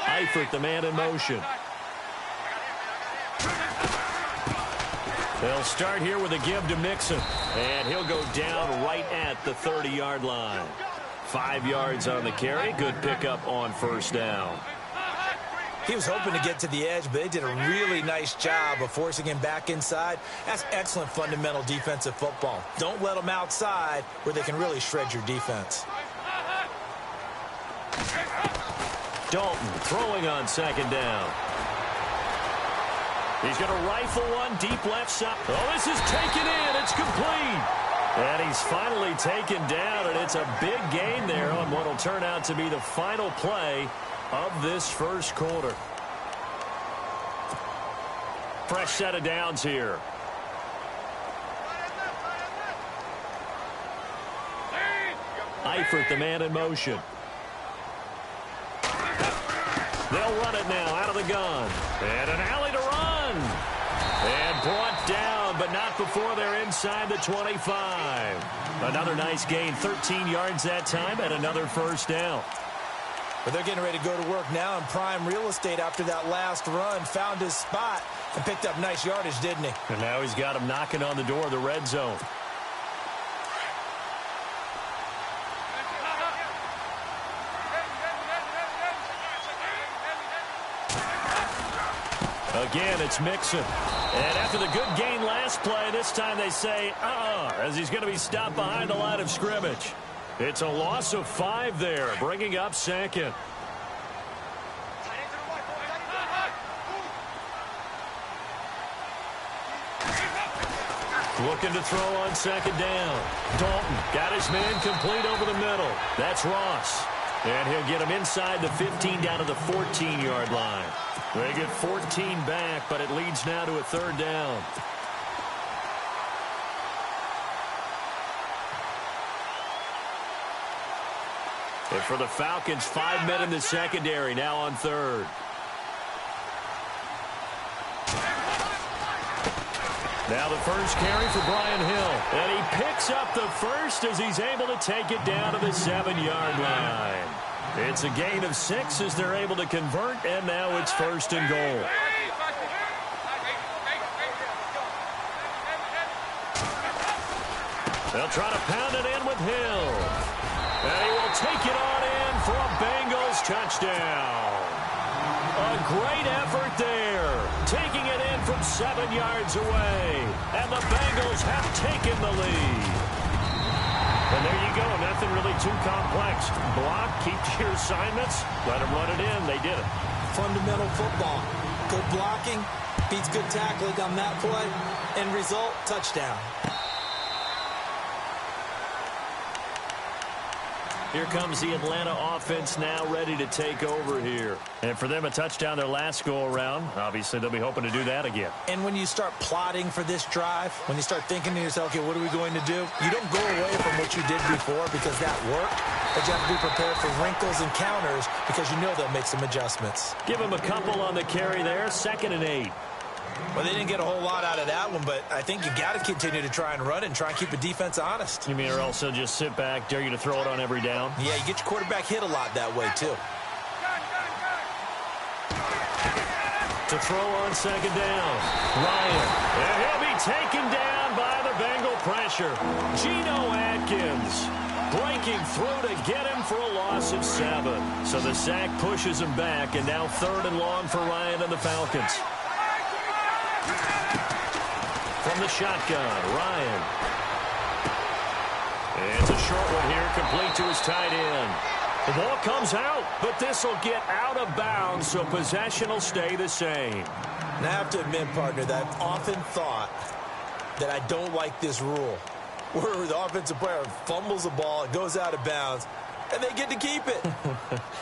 Eifert, the man in motion. They'll start here with a give to Mixon. And he'll go down right at the 30-yard line. 5 yards on the carry. Good pickup on first down. He was hoping to get to the edge, but they did a really nice job of forcing him back inside. That's excellent fundamental defensive football. Don't let them outside where they can really shred your defense. Dalton throwing on second down. He's going to rifle one deep left side. Oh, this is taken in. It's complete. And he's finally taken down, and it's a big gain there on what will turn out to be the final play of this first quarter. Fresh set of downs here. Eifert, the man in motion. They'll run it now out of the gun. And an alley to run. And brought down, but not before they're inside the 25. Another nice gain, 13 yards that time, and another first down. But they're getting ready to go to work now in prime real estate after that last run. Found his spot and picked up nice yardage, didn't he? And now he's got him knocking on the door of the red zone. Again, it's Mixon. And after the good gain last play, this time they say, as he's going to be stopped behind the line of scrimmage. It's a loss of 5 there, bringing up second. Looking to throw on second down. Dalton got his man complete over the middle. That's Ross. And he'll get him inside the 15 down to the 14-yard line. They get 14 back, but it leads now to a third down. And for the Falcons, 5 men in the secondary now on third. Now the first carry for Brian Hill. And he picks up the first as he's able to take it down to the 7-yard line. It's a gain of 6 as they're able to convert, and now it's first and goal. They'll try to pound it in with Hill. And he will take it on in for a Bengals touchdown. A great effort there, taking it in from 7 yards away. And the Bengals have taken the lead. And there you go, nothing really too complex. Block, keep to your assignments, let them run it in. They did it. Fundamental football. Good blocking, beats good tackling on that play. End result, touchdown. Here comes the Atlanta offense now ready to take over here. And for them, a touchdown their last go-around. Obviously, they'll be hoping to do that again. And when you start plotting for this drive, when you start thinking to yourself, okay, what are we going to do? You don't go away from what you did before because that worked. But you have to be prepared for wrinkles and counters because you know they'll make some adjustments. Give him a couple on the carry there. 2nd and 8. Well, they didn't get a whole lot out of that one, but I think you got to continue to try and run and try and keep the defense honest. You mean or also just sit back, dare you to throw it on every down? Yeah, you get your quarterback hit a lot that way, too. To throw on second down. Ryan. And he'll be taken down by the Bengal pressure. Geno Atkins breaking through to get him for a loss of 7. So the sack pushes him back, and now 3rd and long for Ryan and the Falcons. From the shotgun, Ryan. And it's a short one here, complete to his tight end. The ball comes out, but this will get out of bounds, so possession will stay the same. And I have to admit, partner, that I've often thought that I don't like this rule, where the offensive player fumbles the ball, it goes out of bounds, and they get to keep it.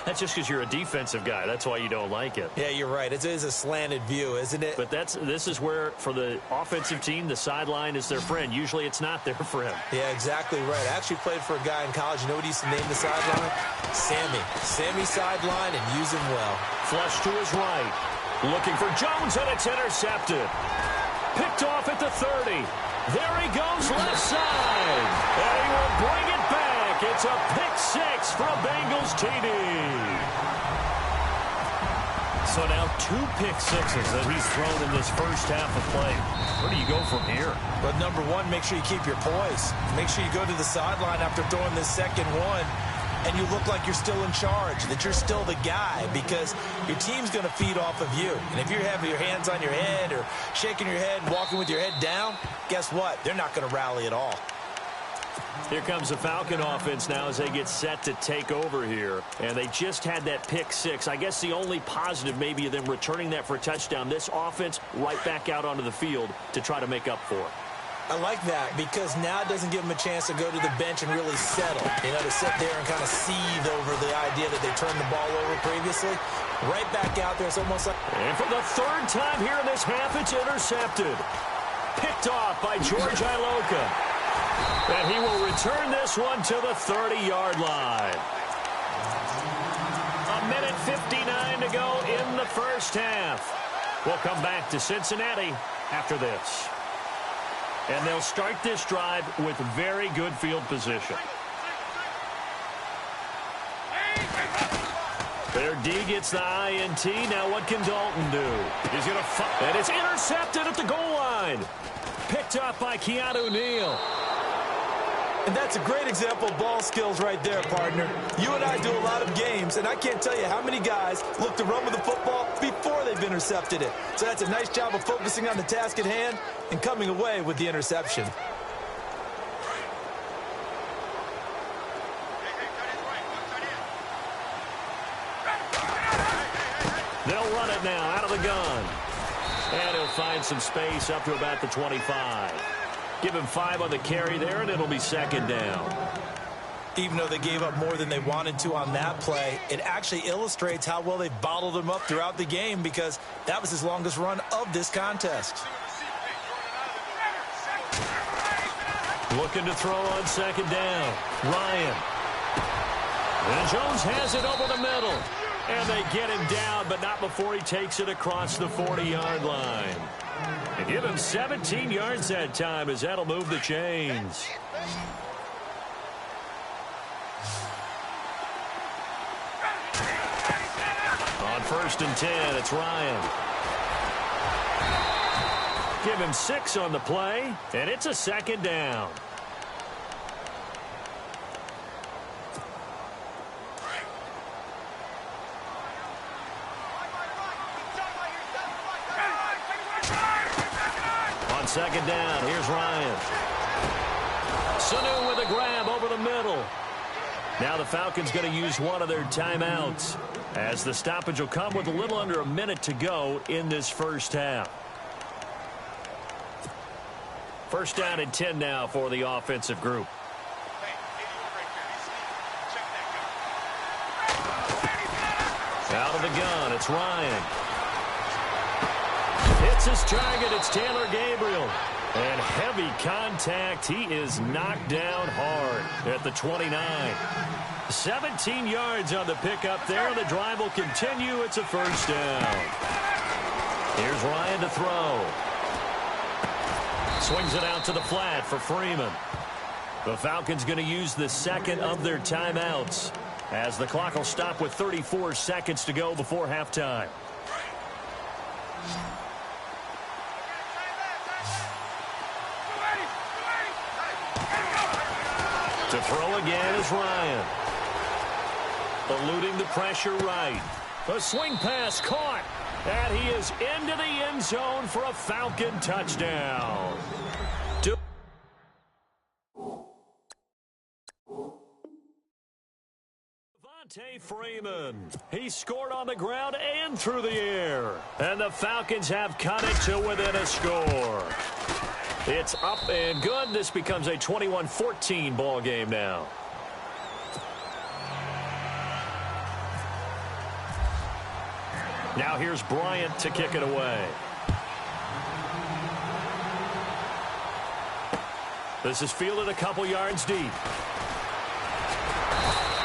That's just because you're a defensive guy. That's why you don't like it. Yeah, you're right. It is a slanted view, isn't it? But this is where, for the offensive team, the sideline is their friend. Usually it's not their friend. Yeah, exactly right. I actually played for a guy in college. You know what he used to name the sideline? Sammy. Sammy sideline, and use him well. Flush to his right. Looking for Jones, and it's intercepted. Picked off at the 30. There he goes, left side. And he will bring it back. It's a pick 6 for a Bengals TD. So now 2 pick sixes that he's thrown in this first half of play. Where do you go from here? But number one, make sure you keep your poise. Make sure you go to the sideline after throwing this second one, and you look like you're still in charge, that you're still the guy, because your team's going to feed off of you. And if you're having your hands on your head or shaking your head and walking with your head down, guess what? They're not going to rally at all. Here comes the Falcon offense now as they get set to take over here. And they just had that pick six. I guess the only positive maybe of them returning that for a touchdown. This offense right back out onto the field to try to make up for it. I like that because now it doesn't give them a chance to go to the bench and really settle. You know, to sit there and kind of seethe over the idea that they turned the ball over previously. Right back out there. It's almost like... And for the third time here in this half, it's intercepted. Picked off by George Iloka. And he will return this one to the 30-yard line. 1:59 to go in the first half. We'll come back to Cincinnati after this. And they'll start this drive with very good field position. Their D gets the INT. Now what can Dalton do? He's going to fight. And it's intercepted at the goal line. Picked up by Keanu Neal. And that's a great example of ball skills right there, partner. You and I do a lot of games, and I can't tell you how many guys look to run with the football before they've intercepted it. So that's a nice job of focusing on the task at hand and coming away with the interception. They'll run it now out of the gun. And he'll find some space up to about the 25. Give him 5 on the carry there, and it'll be second down. Even though they gave up more than they wanted to on that play, it actually illustrates how well they bottled him up throughout the game because that was his longest run of this contest. Looking to throw on second down. Ryan. And Jones has it over the middle. And they get him down, but not before he takes it across the 40-yard line. And give him 17 yards that time as that'll move the chains. On 1st and 10, it's Ryan. Give him 6 on the play, and it's a second down. Second down. Here's Ryan. Sanu with a grab over the middle. Now the Falcons going to use one of their timeouts as the stoppage will come with a little under a minute to go in this first half. First down and 10 now for the offensive group. Out of the gun, it's Ryan. Hits his target. It's Taylor Gabriel. And heavy contact. He is knocked down hard at the 29. 17 yards on the pickup there. The drive will continue. It's a first down. Here's Ryan to throw. Swings it out to the flat for Freeman. The Falcons going to use the second of their timeouts as the clock will stop with 34 seconds to go before halftime. To throw again is Ryan. Eluding the pressure right. A swing pass caught. And he is into the end zone for a Falcon touchdown. Devontae Freeman. He scored on the ground and through the air. And the Falcons have cut it to within a score. It's up and good. This becomes a 21-14 ball game now. Now here's Bryant to kick it away. This is fielded a couple yards deep.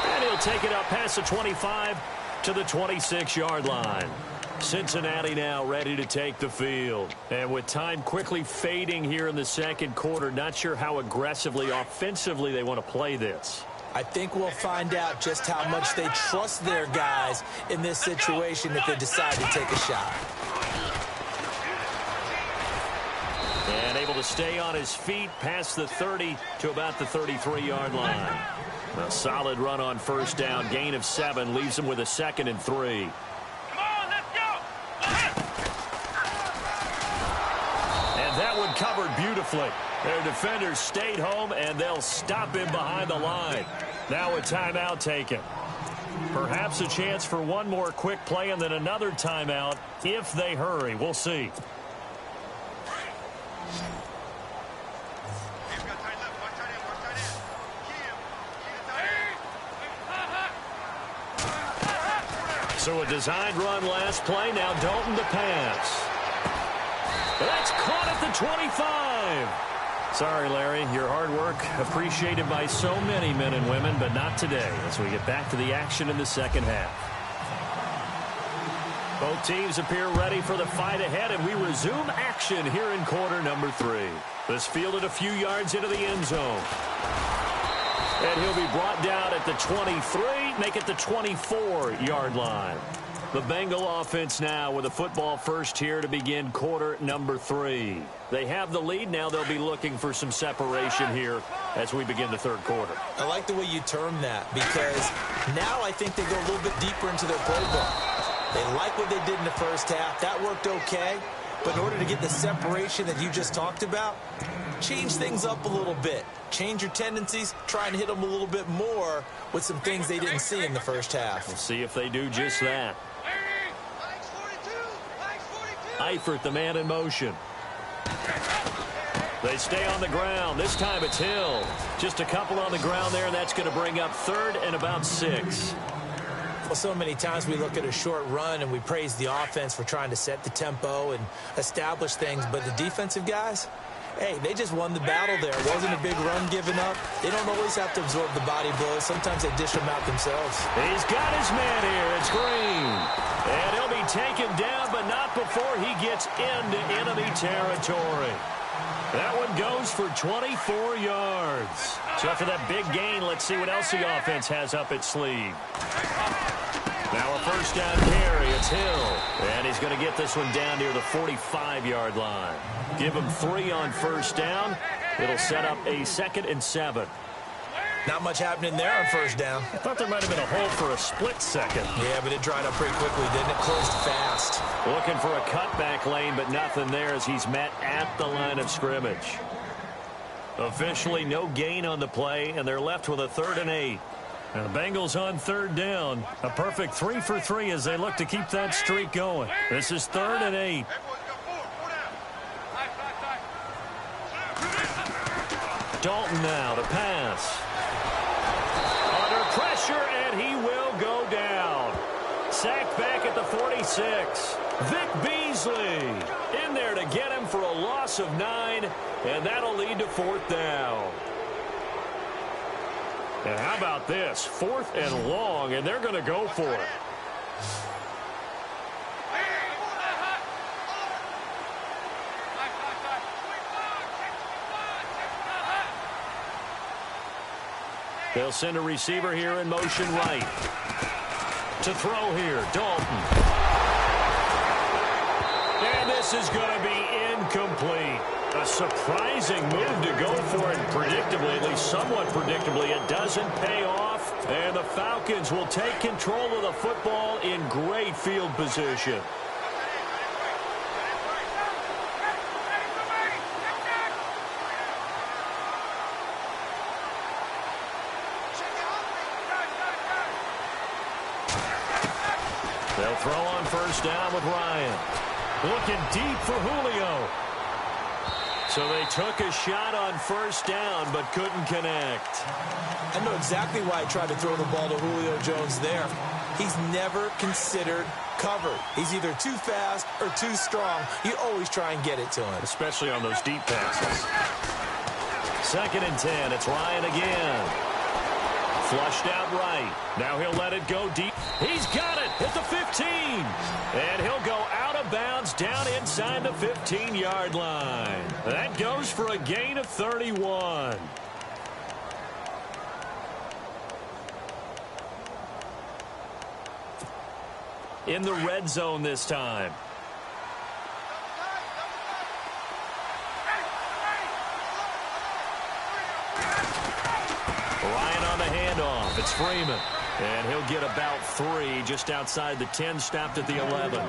And he'll take it up past the 25 to the 26-yard line. Cincinnati now ready to take the field. And with time quickly fading here in the second quarter, not sure how aggressively, offensively they want to play this. I think we'll find out just how much they trust their guys in this situation if they decide to take a shot. And able to stay on his feet past the 30 to about the 33-yard line. A solid run on first down, gain of 7, leaves him with a 2nd and 3. Come on, let's go! And that one covered beautifully. Their defenders stayed home, and they'll stop him behind the line. Now a timeout taken. Perhaps a chance for one more quick play and then another timeout if they hurry. We'll see. So a designed run last play. Now Dalton to pass. That's caught at the 25. Sorry, Larry. Your hard work appreciated by so many men and women, but not today as we get back to the action in the second half. Both teams appear ready for the fight ahead, and we resume action here in quarter number 3. This fielded a few yards into the end zone. And he'll be brought down at the 23, make it the 24-yard line. The Bengal offense now with a football first here to begin quarter number 3. They have the lead. Now they'll be looking for some separation here as we begin the third quarter. I like the way you term that because now I think they go a little bit deeper into their playbook. They like what they did in the first half. That worked okay. But in order to get the separation that you just talked about, change things up a little bit. Change your tendencies, try and hit them a little bit more with some things they didn't see in the first half. We'll see if they do just that. Eifert, the man in motion. They stay on the ground. This time it's Hill. Just a couple on the ground there, and that's going to bring up 3rd and about 6. Well, so many times we look at a short run and we praise the offense for trying to set the tempo and establish things, but the defensive guys, hey, they just won the battle there. It wasn't a big run given up. They don't always have to absorb the body blows. Sometimes they dish them out themselves. He's got his man here. It's Green. And he'll be taken down, but not before he gets into enemy territory. That one goes for 24 yards. So after that big gain, let's see what else the offense has up its sleeve. Now a first down carry. It's Hill. And he's going to get this one down near the 45-yard line. Give him 3 on first down. It'll set up a 2nd and 7. Not much happening there on first down. I thought there might have been a hole for a split second. Yeah, but it dried up pretty quickly, didn't it? Closed fast. Looking for a cutback lane, but nothing there as he's met at the line of scrimmage. Officially no gain on the play, and they're left with a 3rd and 8. And the Bengals on 3rd down. A perfect 3 for 3 as they look to keep that streak going. This is 3rd and 8. Dalton now to pass. Under pressure, and he will go down. Sacked back at the 46. Vic Beasley in there to get him for a loss of 9, and that'll lead to 4th down. And how about this? 4th and long, and they're going to go for it. They'll send a receiver here in motion right. To throw here, Dalton. And this is going to be incomplete. A surprising move to go for it predictably, at least somewhat predictably. It doesn't pay off, and the Falcons will take control of the football in great field position. They'll throw on first down with Ryan. Looking deep for Julio. So they took a shot on first down, but couldn't connect. I know exactly why I tried to throw the ball to Julio Jones there. He's never considered covered. He's either too fast or too strong. You always try and get it to him. Especially on those deep passes. 2nd and 10. It's Ryan again. Flushed out right. Now he'll let it go deep. He's got it at the 15. And he'll go out of bounds down inside the 15-yard line. That goes for a gain of 31. in the red zone this time. Ryan on the handoff. It's Freeman. And he'll get about 3 just outside the 10, stopped at the 11.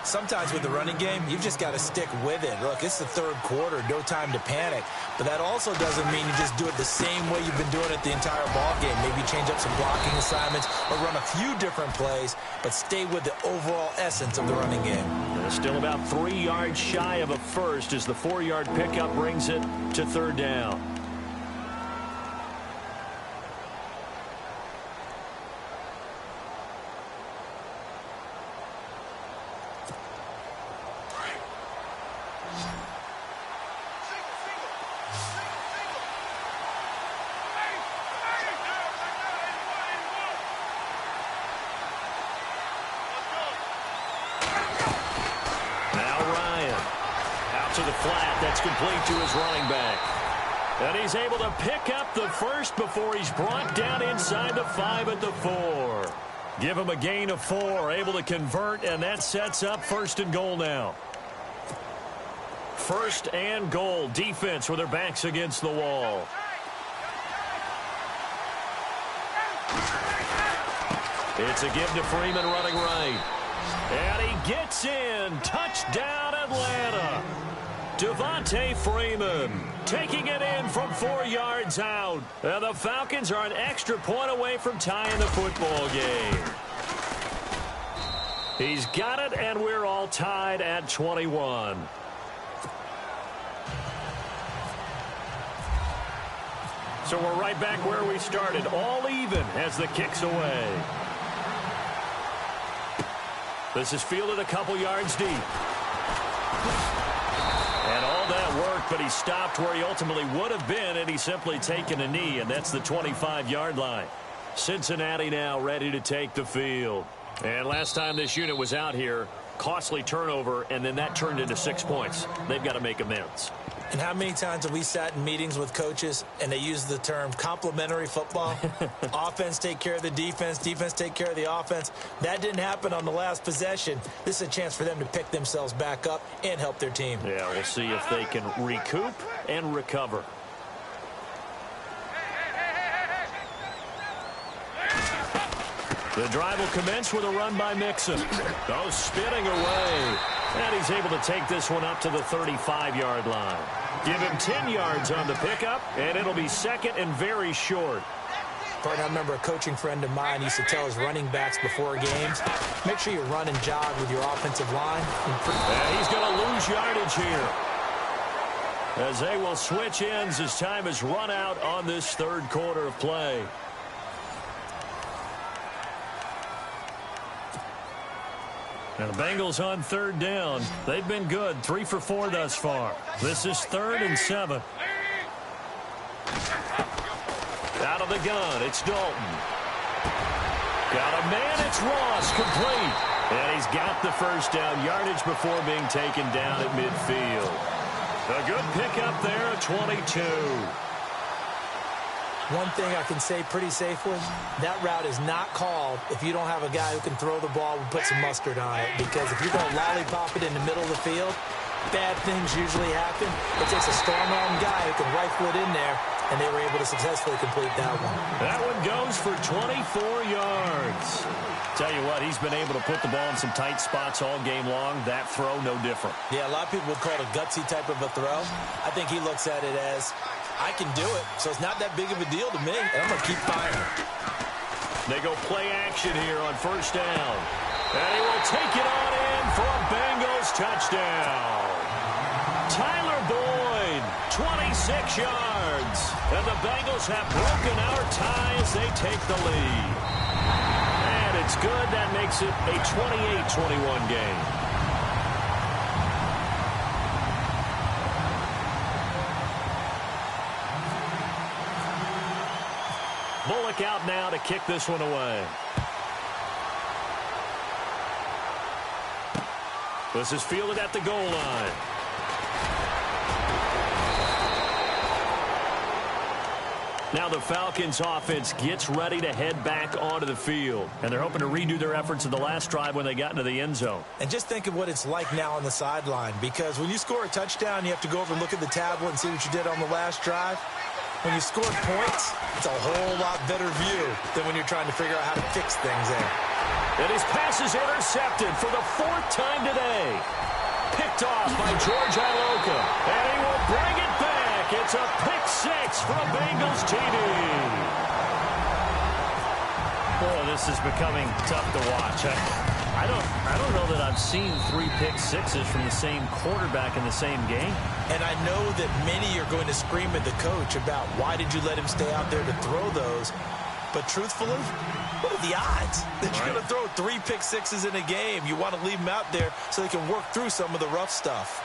Sometimes with the running game, you've just got to stick with it. Look, it's the third quarter, no time to panic. But that also doesn't mean you just do it the same way you've been doing it the entire ball game. Maybe change up some blocking assignments or run a few different plays, but stay with the overall essence of the running game. Still about 3 yards shy of a first as the 4-yard pickup brings it to third down. To the flat, that's complete to his running back. And he's able to pick up the first before he's brought down inside the 5 at the 4. Give him a gain of 4, able to convert, and that sets up 1st and goal now. 1st and goal, defense with their backs against the wall. It's a give to Freeman running right. And he gets in. Touchdown, Atlanta. Devontae Freeman taking it in from 4 yards out. And the Falcons are an extra point away from tying the football game. He's got it, and we're all tied at 21. So we're right back where we started, all even as the kick's away. This is fielded a couple yards deep. And all that work, but he stopped where he ultimately would have been, and he's simply taken a knee, and that's the 25-yard line. Cincinnati now ready to take the field. And last time this unit was out here, costly turnover, and then that turned into 6 points. They've got to make amends. And how many times have we sat in meetings with coaches and they use the term complementary football? Offense take care of the defense, defense take care of the offense. That didn't happen on the last possession. This is a chance for them to pick themselves back up and help their team. Yeah, we'll see if they can recoup and recover. The drive will commence with a run by Mixon. Oh, spinning away. And he's able to take this one up to the 35-yard line. Give him 10 yards on the pickup, and it'll be second and very short. Partner, I remember a coaching friend of mine used to tell his running backs before games, make sure you run and jog with your offensive line. And he's going to lose yardage here, as they will switch ends as time is run out on this third quarter of play. And the Bengals on third down. They've been good. 3 for 4 thus far. This is 3rd and 7. Out of the gun, it's Dalton. Got a man, it's Ross, complete. And he's got the first down yardage before being taken down at midfield. A good pickup there at 22. One thing I can say pretty safely, that route is not called if you don't have a guy who can throw the ball and put some mustard on it. Because if you're going to lollipop it in the middle of the field, bad things usually happen. It takes a strong-arm guy who can rifle it in there, and they were able to successfully complete that one. That one goes for 24 yards. Tell you what, he's been able to put the ball in some tight spots all game long. That throw, no different. Yeah, a lot of people would call it a gutsy type of a throw. I think he looks at it as, I can do it, so it's not that big of a deal to me, and I'm going to keep firing. They go play action here on first down. And he will take it on in for a Bengals touchdown. Tyler Boyd, 26 yards. And the Bengals have broken our tie as they take the lead. And it's good. That makes it a 28-21 game. Bullock out now to kick this one away. This is fielded at the goal line. Now the Falcons offense gets ready to head back onto the field. And they're hoping to redo their efforts in the last drive when they got into the end zone. And just think of what it's like now on the sideline, because when you score a touchdown, you have to go over and look at the tablet and see what you did on the last drive. When you scored points, it's a whole lot better view than when you're trying to figure out how to fix things there. And his pass is intercepted for the 4th time today. Picked off by George Iloka. And he will bring it back. It's a pick 6 for a Bengals TD. Boy, this is becoming tough to watch. I don't know that I've seen 3 pick sixes from the same quarterback in the same game. And I know that many are going to scream at the coach about why did you let him stay out there to throw those. But truthfully, what are the odds that you're going to throw 3 pick sixes in a game? You want to leave them out there so they can work through some of the rough stuff.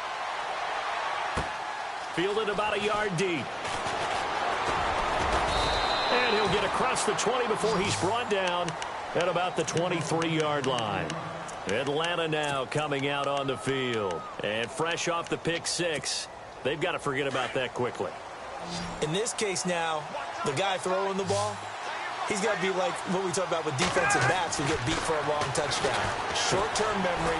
Fielded about a yard deep. And he'll get across the 20 before he's brought down at about the 23-yard line. Atlanta now coming out on the field. And fresh off the pick 6, they've got to forget about that quickly. In this case now, the guy throwing the ball, he's got to be like what we talk about with defensive backs who get beat for a long touchdown. Short-term memory,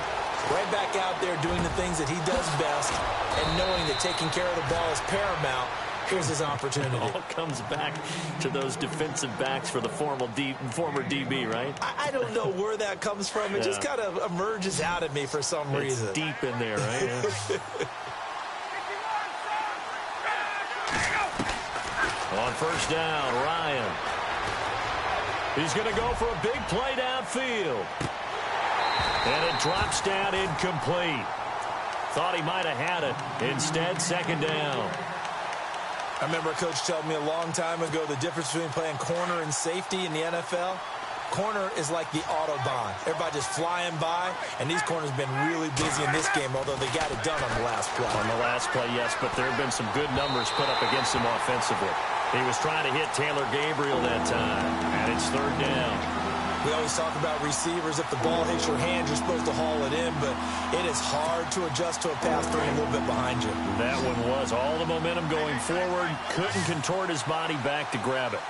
right back out there doing the things that he does best, and knowing that taking care of the ball is paramount. Here's his opportunity. It all comes back to those defensive backs for the former DB, right? I don't know where that comes from. It just kind of emerges out of me for some reason. It's deep in there, right? Yeah. On first down, Ryan. He's going to go for a big play downfield. And it drops down incomplete. Thought he might have had it. Instead, second down. I remember a coach telling me a long time ago the difference between playing corner and safety in the NFL. Corner is like the Autobahn. Everybody just flying by, and these corners have been really busy in this game, although they got it done on the last play. On the last play, yes, but there have been some good numbers put up against him offensively. He was trying to hit Taylor Gabriel that time, and it's third down. We always talk about receivers. If the ball hits your hand, you're supposed to haul it in, but it is hard to adjust to a pass throwing a little bit behind you. That one was. All the momentum going forward. Couldn't contort his body back to grab it.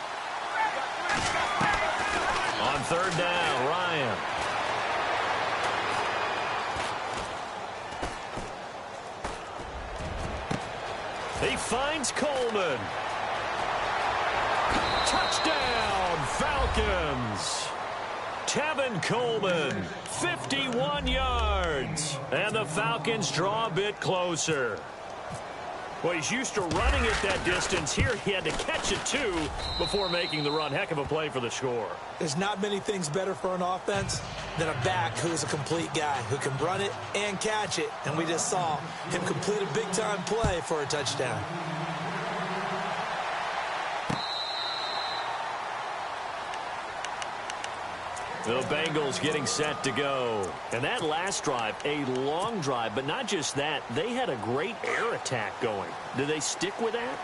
On third down, Ryan. He finds Coleman. Touchdown, Falcons. Tevin Coleman, 51 yards. And the Falcons draw a bit closer. Well, he's used to running at that distance. Here he had to catch it, too, before making the run. Heck of a play for the score. There's not many things better for an offense than a back who's a complete guy who can run it and catch it. And we just saw him complete a big-time play for a touchdown. The Bengals getting set to go. And that last drive, a long drive, but not just that. They had a great air attack going. Do they stick with that?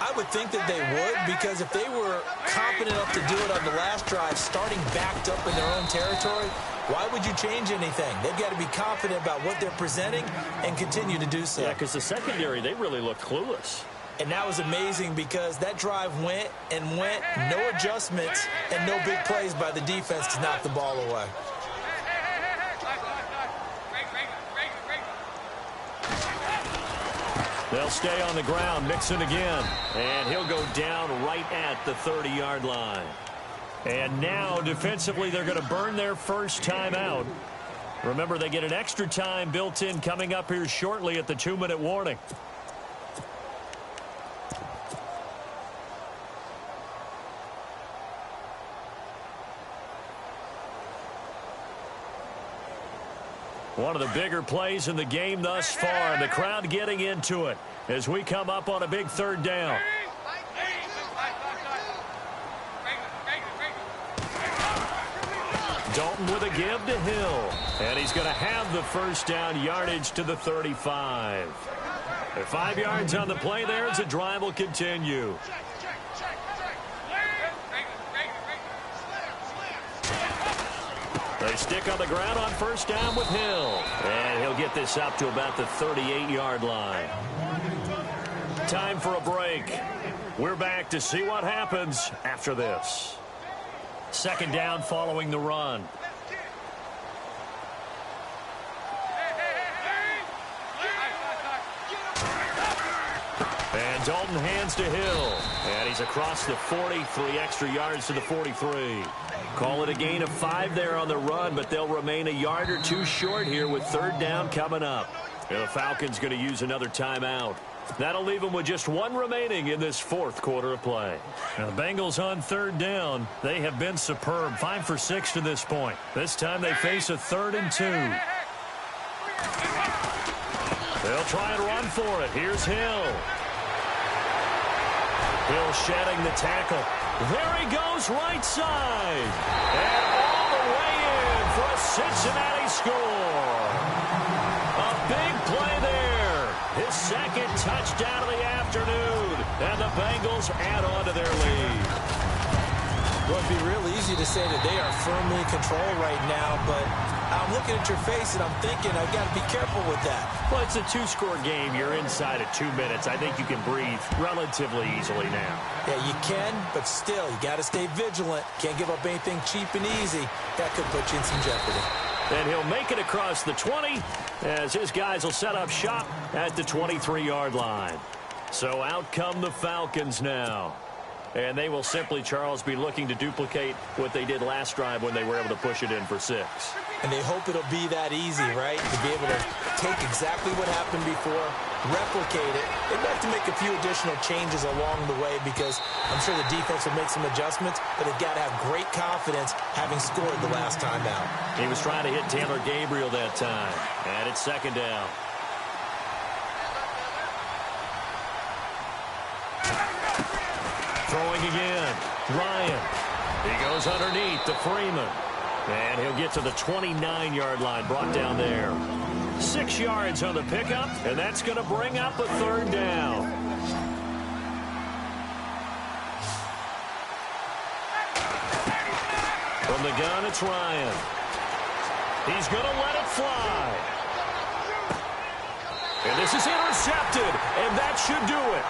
I would think that they would, because if they were confident enough to do it on the last drive, starting backed up in their own territory, why would you change anything? They've got to be confident about what they're presenting and continue to do so. Yeah, because the secondary, they really looked clueless. And that was amazing because that drive went and went, no adjustments, and no big plays by the defense to knock the ball away. They'll stay on the ground, Mixon again, and he'll go down right at the 30-yard line. And now, defensively, they're going to burn their first timeout. Remember, they get an extra time built in coming up here shortly at the 2-minute warning. One of the bigger plays in the game thus far, and the crowd getting into it as we come up on a big third down. Dalton with a give to Hill, and he's going to have the first down, yardage to the 35. 5 yards on the play there as the drive will continue. They stick on the ground on first down with Hill. And he'll get this up to about the 38-yard line. Time for a break. We're back to see what happens after this. Second down following the run. And Dalton hands to Hill. And he's across the 40, 3 extra yards to the 43. Call it a gain of 5 there on the run, but they'll remain a yard or 2 short here with third down coming up. And the Falcons going to use another timeout. That'll leave them with just 1 remaining in this fourth quarter of play. Now the Bengals on third down. They have been superb. 5 for 6 to this point. This time they face a 3rd and 2. They'll try and run for it. Here's Hill. Hill shedding the tackle. There he goes right side. And all the way in for a Cincinnati score. A big play there. His second touchdown of the afternoon. And the Bengals add on to their lead. Well, it'd be real easy to say that they are firmly in control right now, but I'm looking at your face and I'm thinking I've got to be careful with that. Well, it's a 2-score game. You're inside of 2 minutes. I think you can breathe relatively easily now. Yeah, you can, but still, you got to stay vigilant. Can't give up anything cheap and easy. That could put you in some jeopardy. And he'll make it across the 20 as his guys will set up shop at the 23-yard line. So out come the Falcons now. And they will simply, Charles, be looking to duplicate what they did last drive when they were able to push it in for 6. And they hope it'll be that easy, right? To be able to take exactly what happened before, replicate it. They'd have to make a few additional changes along the way because I'm sure the defense will make some adjustments, but they've got to have great confidence having scored the last time out. He was trying to hit Taylor Gabriel that time. And it's second down. Throwing again. Ryan. He goes underneath to Freeman. And he'll get to the 29-yard line, brought down there. 6 yards on the pickup, and that's going to bring up a third down. From the gun, it's Ryan. He's going to let it fly. And this is intercepted, and that should do it.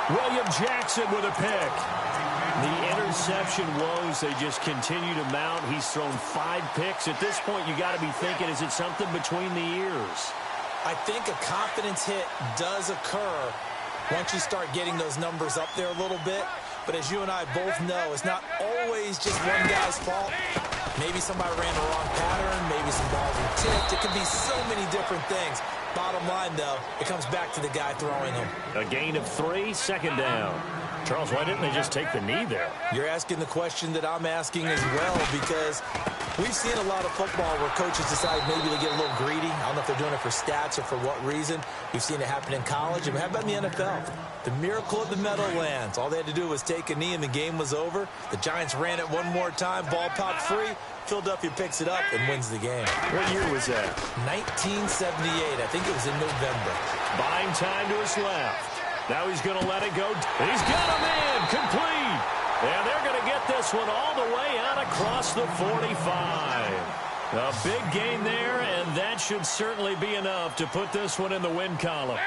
William Jackson with a pick. The interception woes, they just continue to mount. He's thrown 5 picks. At this point, you got to be thinking, is it something between the ears? I think a confidence hit does occur once you start getting those numbers up there a little bit. But as you and I both know, it's not always just one guy's fault. Maybe somebody ran the wrong pattern. Maybe some balls were tipped. It could be so many different things. Bottom line, though, it comes back to the guy throwing them. A gain of 3, second down. Charles, why didn't they just take the knee there? You're asking the question that I'm asking as well, because we've seen a lot of football where coaches decide maybe to get a little greedy. I don't know if they're doing it for stats or for what reason. We've seen it happen in college. And how about in the NFL? The miracle of the Meadowlands. All they had to do was take a knee and the game was over. The Giants ran it one more time. Ball popped free. Philadelphia picks it up and wins the game. What year was that? 1978. I think it was in November. Buying time to his left. Now he's going to let it go. He's got him in. Complete. And they're going to get this one all the way out across the 45. A big gain there, and that should certainly be enough to put this one in the win column.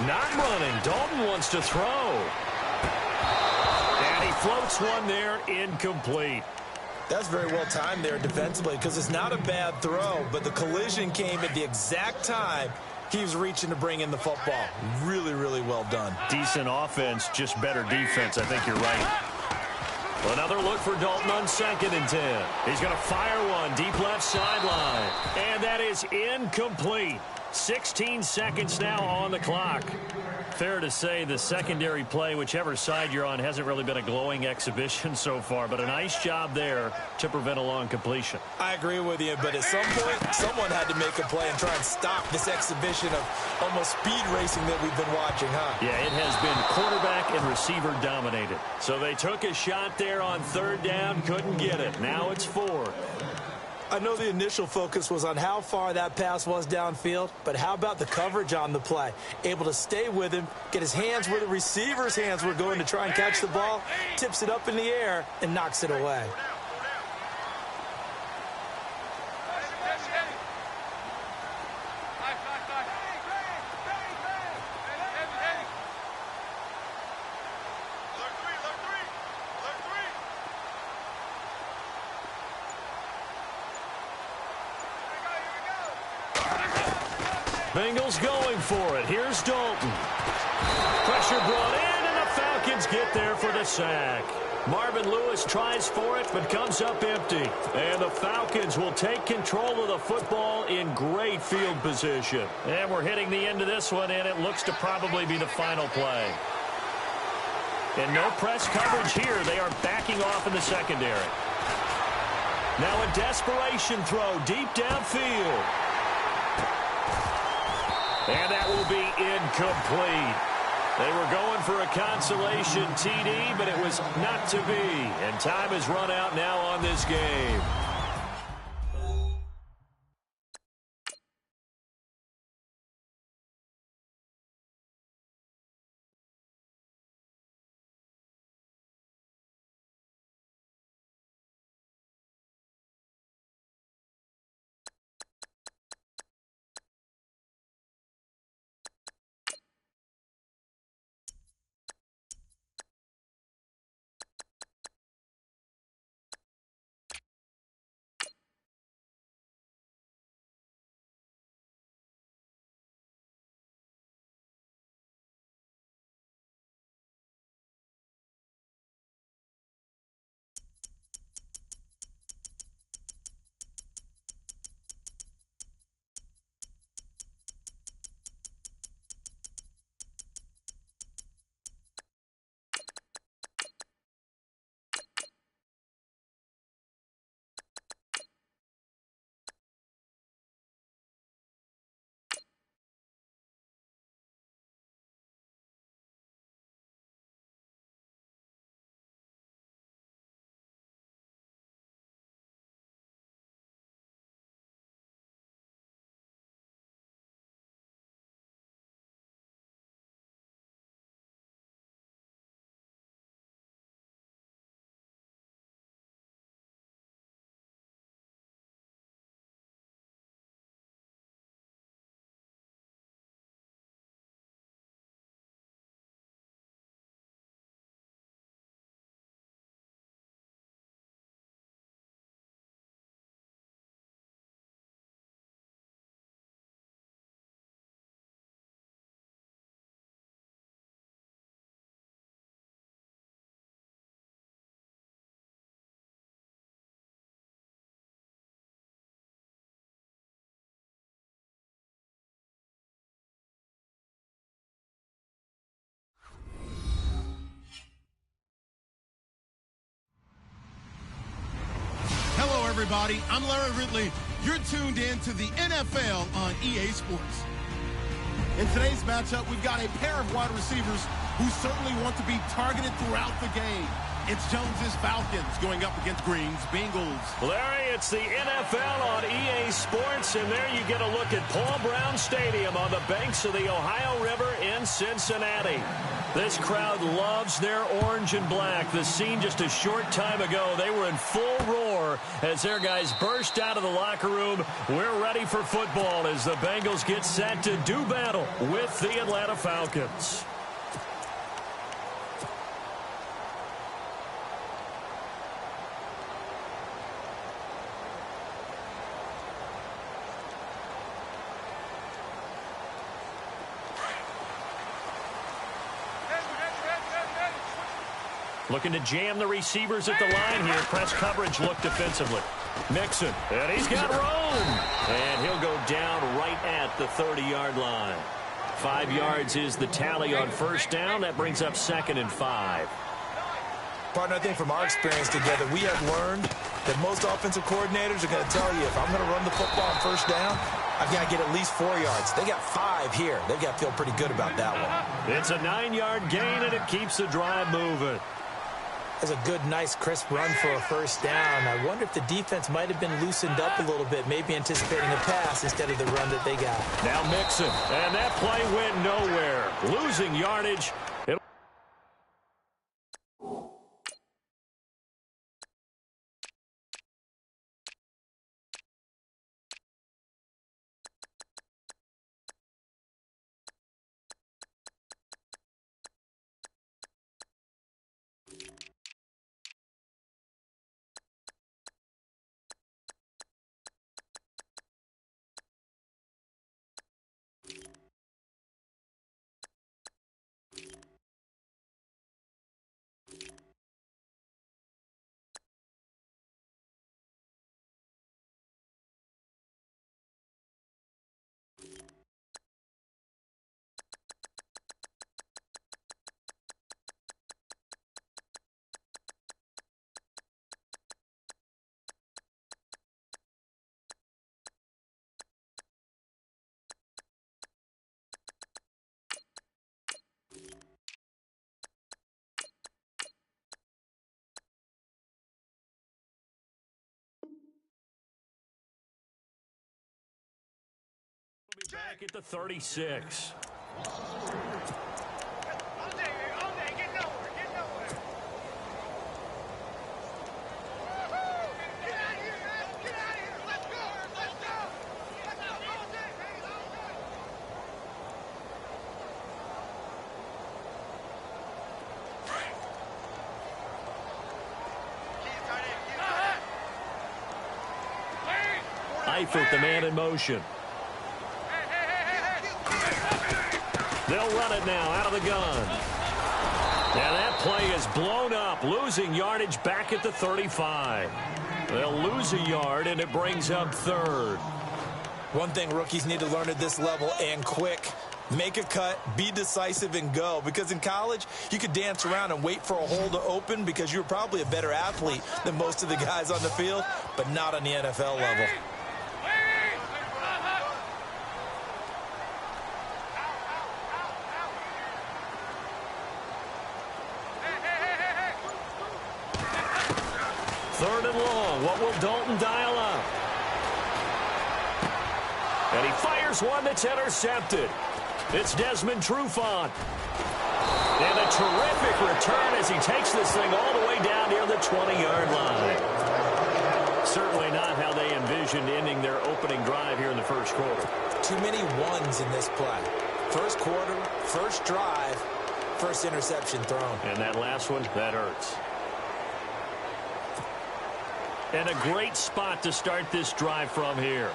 Not running. Dalton wants to throw. And he floats one there, incomplete. That's very well timed there defensively because it's not a bad throw, but the collision came at the exact time he was reaching to bring in the football. Really, really well done. Decent offense, just better defense. I think you're right. Another look for Dalton on 2nd and 10. He's going to fire one deep left sideline. And that is incomplete. 16 seconds now on the clock. Fair to say the secondary play, whichever side you're on, hasn't really been a glowing exhibition so far, but a nice job there to prevent a long completion. I agree with you, but at some point, someone had to make a play and try and stop this exhibition of almost speed racing that we've been watching, huh? Yeah, it has been quarterback and receiver dominated. So they took a shot there on 3rd down, couldn't get it. Now it's 4th. I know the initial focus was on how far that pass was downfield, but how about the coverage on the play? Able to stay with him, get his hands where the receiver's hands were going to try and catch the ball, tips it up in the air, and knocks it away. Bengals going for it. Here's Dalton. Pressure brought in, and the Falcons get there for the sack. Marvin Lewis tries for it, but comes up empty. And the Falcons will take control of the football in great field position. And we're hitting the end of this one, and it looks to probably be the final play. And no press coverage here. They are backing off in the secondary. Now a desperation throw deep downfield. And that will be incomplete. They were going for a consolation TD, but it was not to be. And time has run out now on this game. everybody. I'm Larry Ridley. You're tuned in to the NFL on EA Sports. In today's matchup, we've got a pair of wide receivers who certainly want to be targeted throughout the game. It's Jones's Falcons going up against Green's Bengals. Larry, it's the NFL on EA Sports, and there you get a look at Paul Brown Stadium on the banks of the Ohio River in Cincinnati. This crowd loves their orange and black. The scene just a short time ago, they were in full roar as their guys burst out of the locker room. We're ready for football as the Bengals get set to do battle with the Atlanta Falcons. Looking to jam the receivers at the line here. Press coverage look defensively. Mixon, and he's got room. And he'll go down right at the 30-yard line. 5 yards is the tally on first down. That brings up 2nd and 5. Partner, I think from our experience together, we have learned that most offensive coordinators are going to tell you, if I'm going to run the football on first down, I've got to get at least 4 yards. They got 5 here. They've got to feel pretty good about that one. It's a 9-yard gain, and it keeps the drive moving. That's a good, nice, crisp run for a first down. I wonder if the defense might have been loosened up a little bit, maybe anticipating a pass instead of the run that they got. Now Mixon, and that play went nowhere. Losing yardage. back at the 36. Eifert, the man in motion. They'll run it now out of the gun. And that play is blown up, losing yardage back at the 35. They'll lose a yard, and it brings up third. One thing rookies need to learn at this level, and quick. Make a cut, be decisive, and go. Because in college, you could dance around and wait for a hole to open because you're probably a better athlete than most of the guys on the field, but not on the NFL level. Third and long. What will Dalton dial up? And he fires one that's intercepted. It's Desmond Trufant. And a terrific return as he takes this thing all the way down near the 20-yard line. Certainly not how they envisioned ending their opening drive here in the first quarter. Too many ones in this play. First quarter, first drive, first interception thrown. And that last one, that hurts. And a great spot to start this drive from here.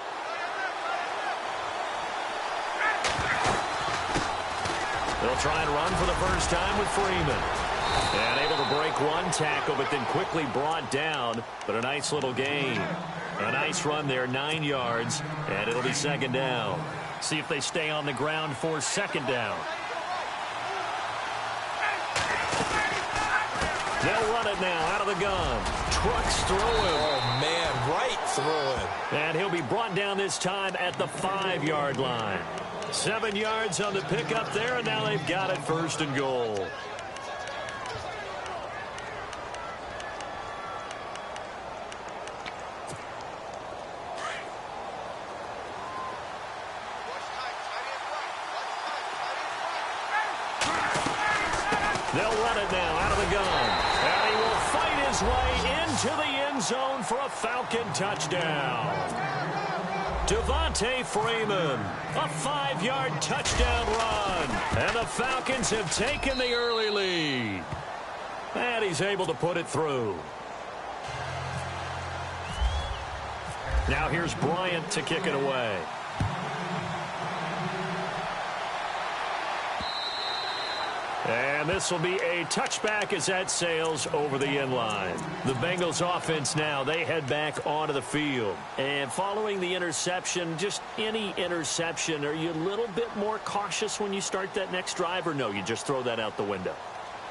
They'll try and run for the first time with Freeman. And able to break one tackle, but then quickly brought down. But a nice little gain. A nice run there, 9 yards. And it'll be second down. See if they stay on the ground for second down. They'll run it now out of the gun. Trucks through him. Oh, man, right through him. And he'll be brought down this time at the 5-yard line. 7 yards on the pickup there, and now they've got it first and goal. They'll run it now out of the gun. And he will fight his way into the end zone for a Falcon touchdown. Devontae Freeman, a 5-yard touchdown run. And the Falcons have taken the early lead. And he's able to put it through. Now here's Bryant to kick it away. And this will be a touchback as that sails over the end line. The Bengals offense now, they head back onto the field. And following the interception, just any interception, are you a little bit more cautious when you start that next drive, or no, you just throw that out the window?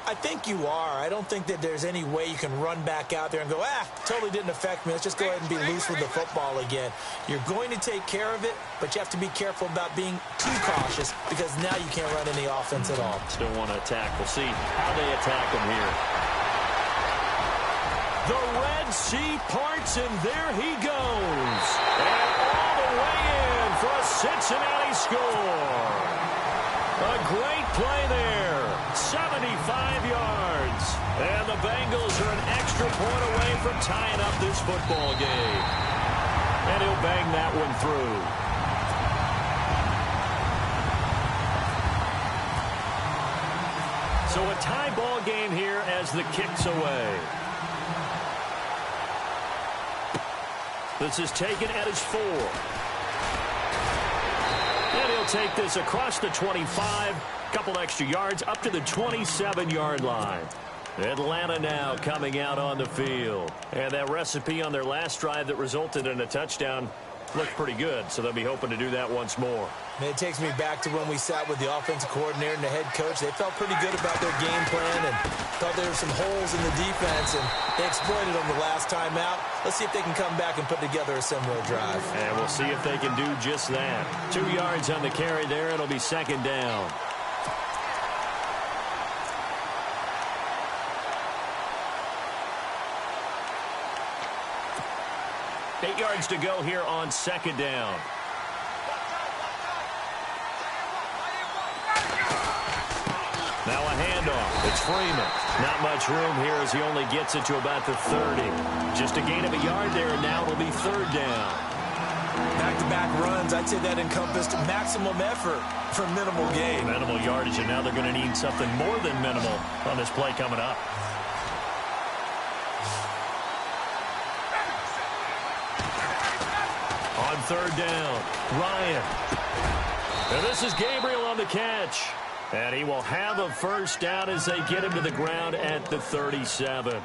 I think you are. I don't think that there's any way you can run back out there and go, totally didn't affect me. Let's just go ahead and be loose with the football again. You're going to take care of it, but you have to be careful about being too cautious because now you can't run any offense at all. Still want to attack. We'll see how they attack him here. The Red Sea parts, and there he goes. And all the way in for a Cincinnati score. A great play there. 75 yards. And the Bengals are an extra point away from tying up this football game. And he'll bang that one through. So a tie ball game here as the kick's away. This is taken at his 4. And he'll take this across the 25. Couple extra yards up to the 27-yard line. Atlanta now coming out on the field. And that recipe on their last drive that resulted in a touchdown looked pretty good, so they'll be hoping to do that once more. And it takes me back to when we sat with the offensive coordinator and the head coach. They felt pretty good about their game plan and thought there were some holes in the defense, and they exploited them the last time out. Let's see if they can come back and put together a similar drive. And we'll see if they can do just that. 2 yards on the carry there. It'll be second down. 8 yards to go here on second down. handoff. It's Freeman. Not much room here as he only gets it to about the 30. Just a gain of a yard there, and now it'll be third down. Back-to-back runs, I'd say that encompassed maximum effort for minimal gain. Minimal yardage, and now they're going to need something more than minimal on this play coming up. On third down, Ryan. And this is Gabriel on the catch. And he will have a first down as they get him to the ground at the 37.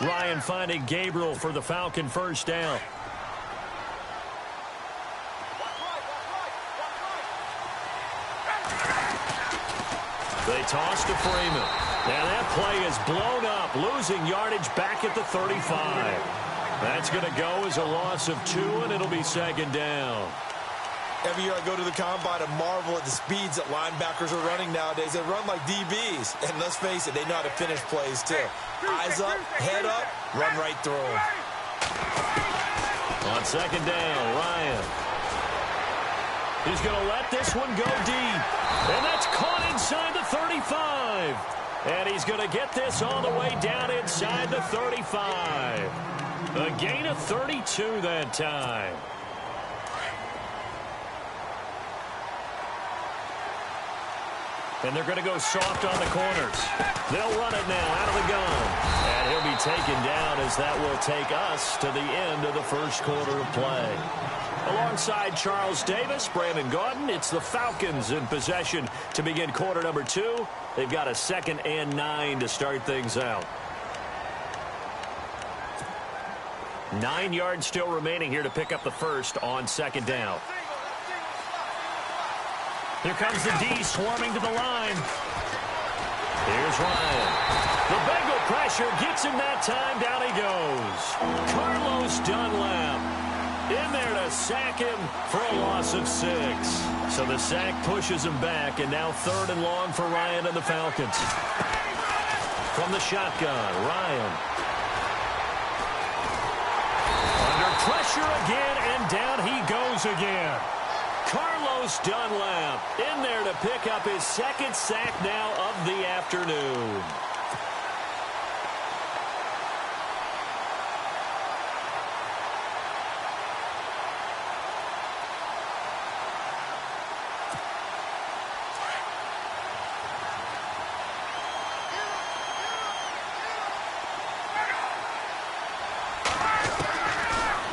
Ryan finding Gabriel for the Falcon first down. They toss to Freeman. And that play is blown up, losing yardage back at the 35. That's going to go as a loss of 2, and it'll be second down. Every year I go to the combine and marvel at the speeds that linebackers are running nowadays. They run like DBs. And let's face it, they know how to finish plays too. Eyes up, head up, run right through them. On second down, Ryan. He's going to let this one go deep. And that's caught inside the 35. And he's going to get this all the way down inside the 35. A gain of 32 that time. And they're going to go soft on the corners. They'll run it now out of the gun. And he'll be taken down as that will take us to the end of the first quarter of play. Alongside Charles Davis, Brandon Gaudin, it's the Falcons in possession to begin quarter number 2. They've got a 2nd and 9 to start things out. 9 yards still remaining here to pick up the first on second down. Here comes the D swarming to the line. Here's Ryan. The Bengal pressure gets him that time. Down he goes. Carlos Dunlap in there to sack him for a loss of 6. So the sack pushes him back, and now 3rd and long for Ryan and the Falcons. From the shotgun, Ryan. Under pressure again, and down he goes again. Carlos Dunlap in there to pick up his 2nd sack now of the afternoon.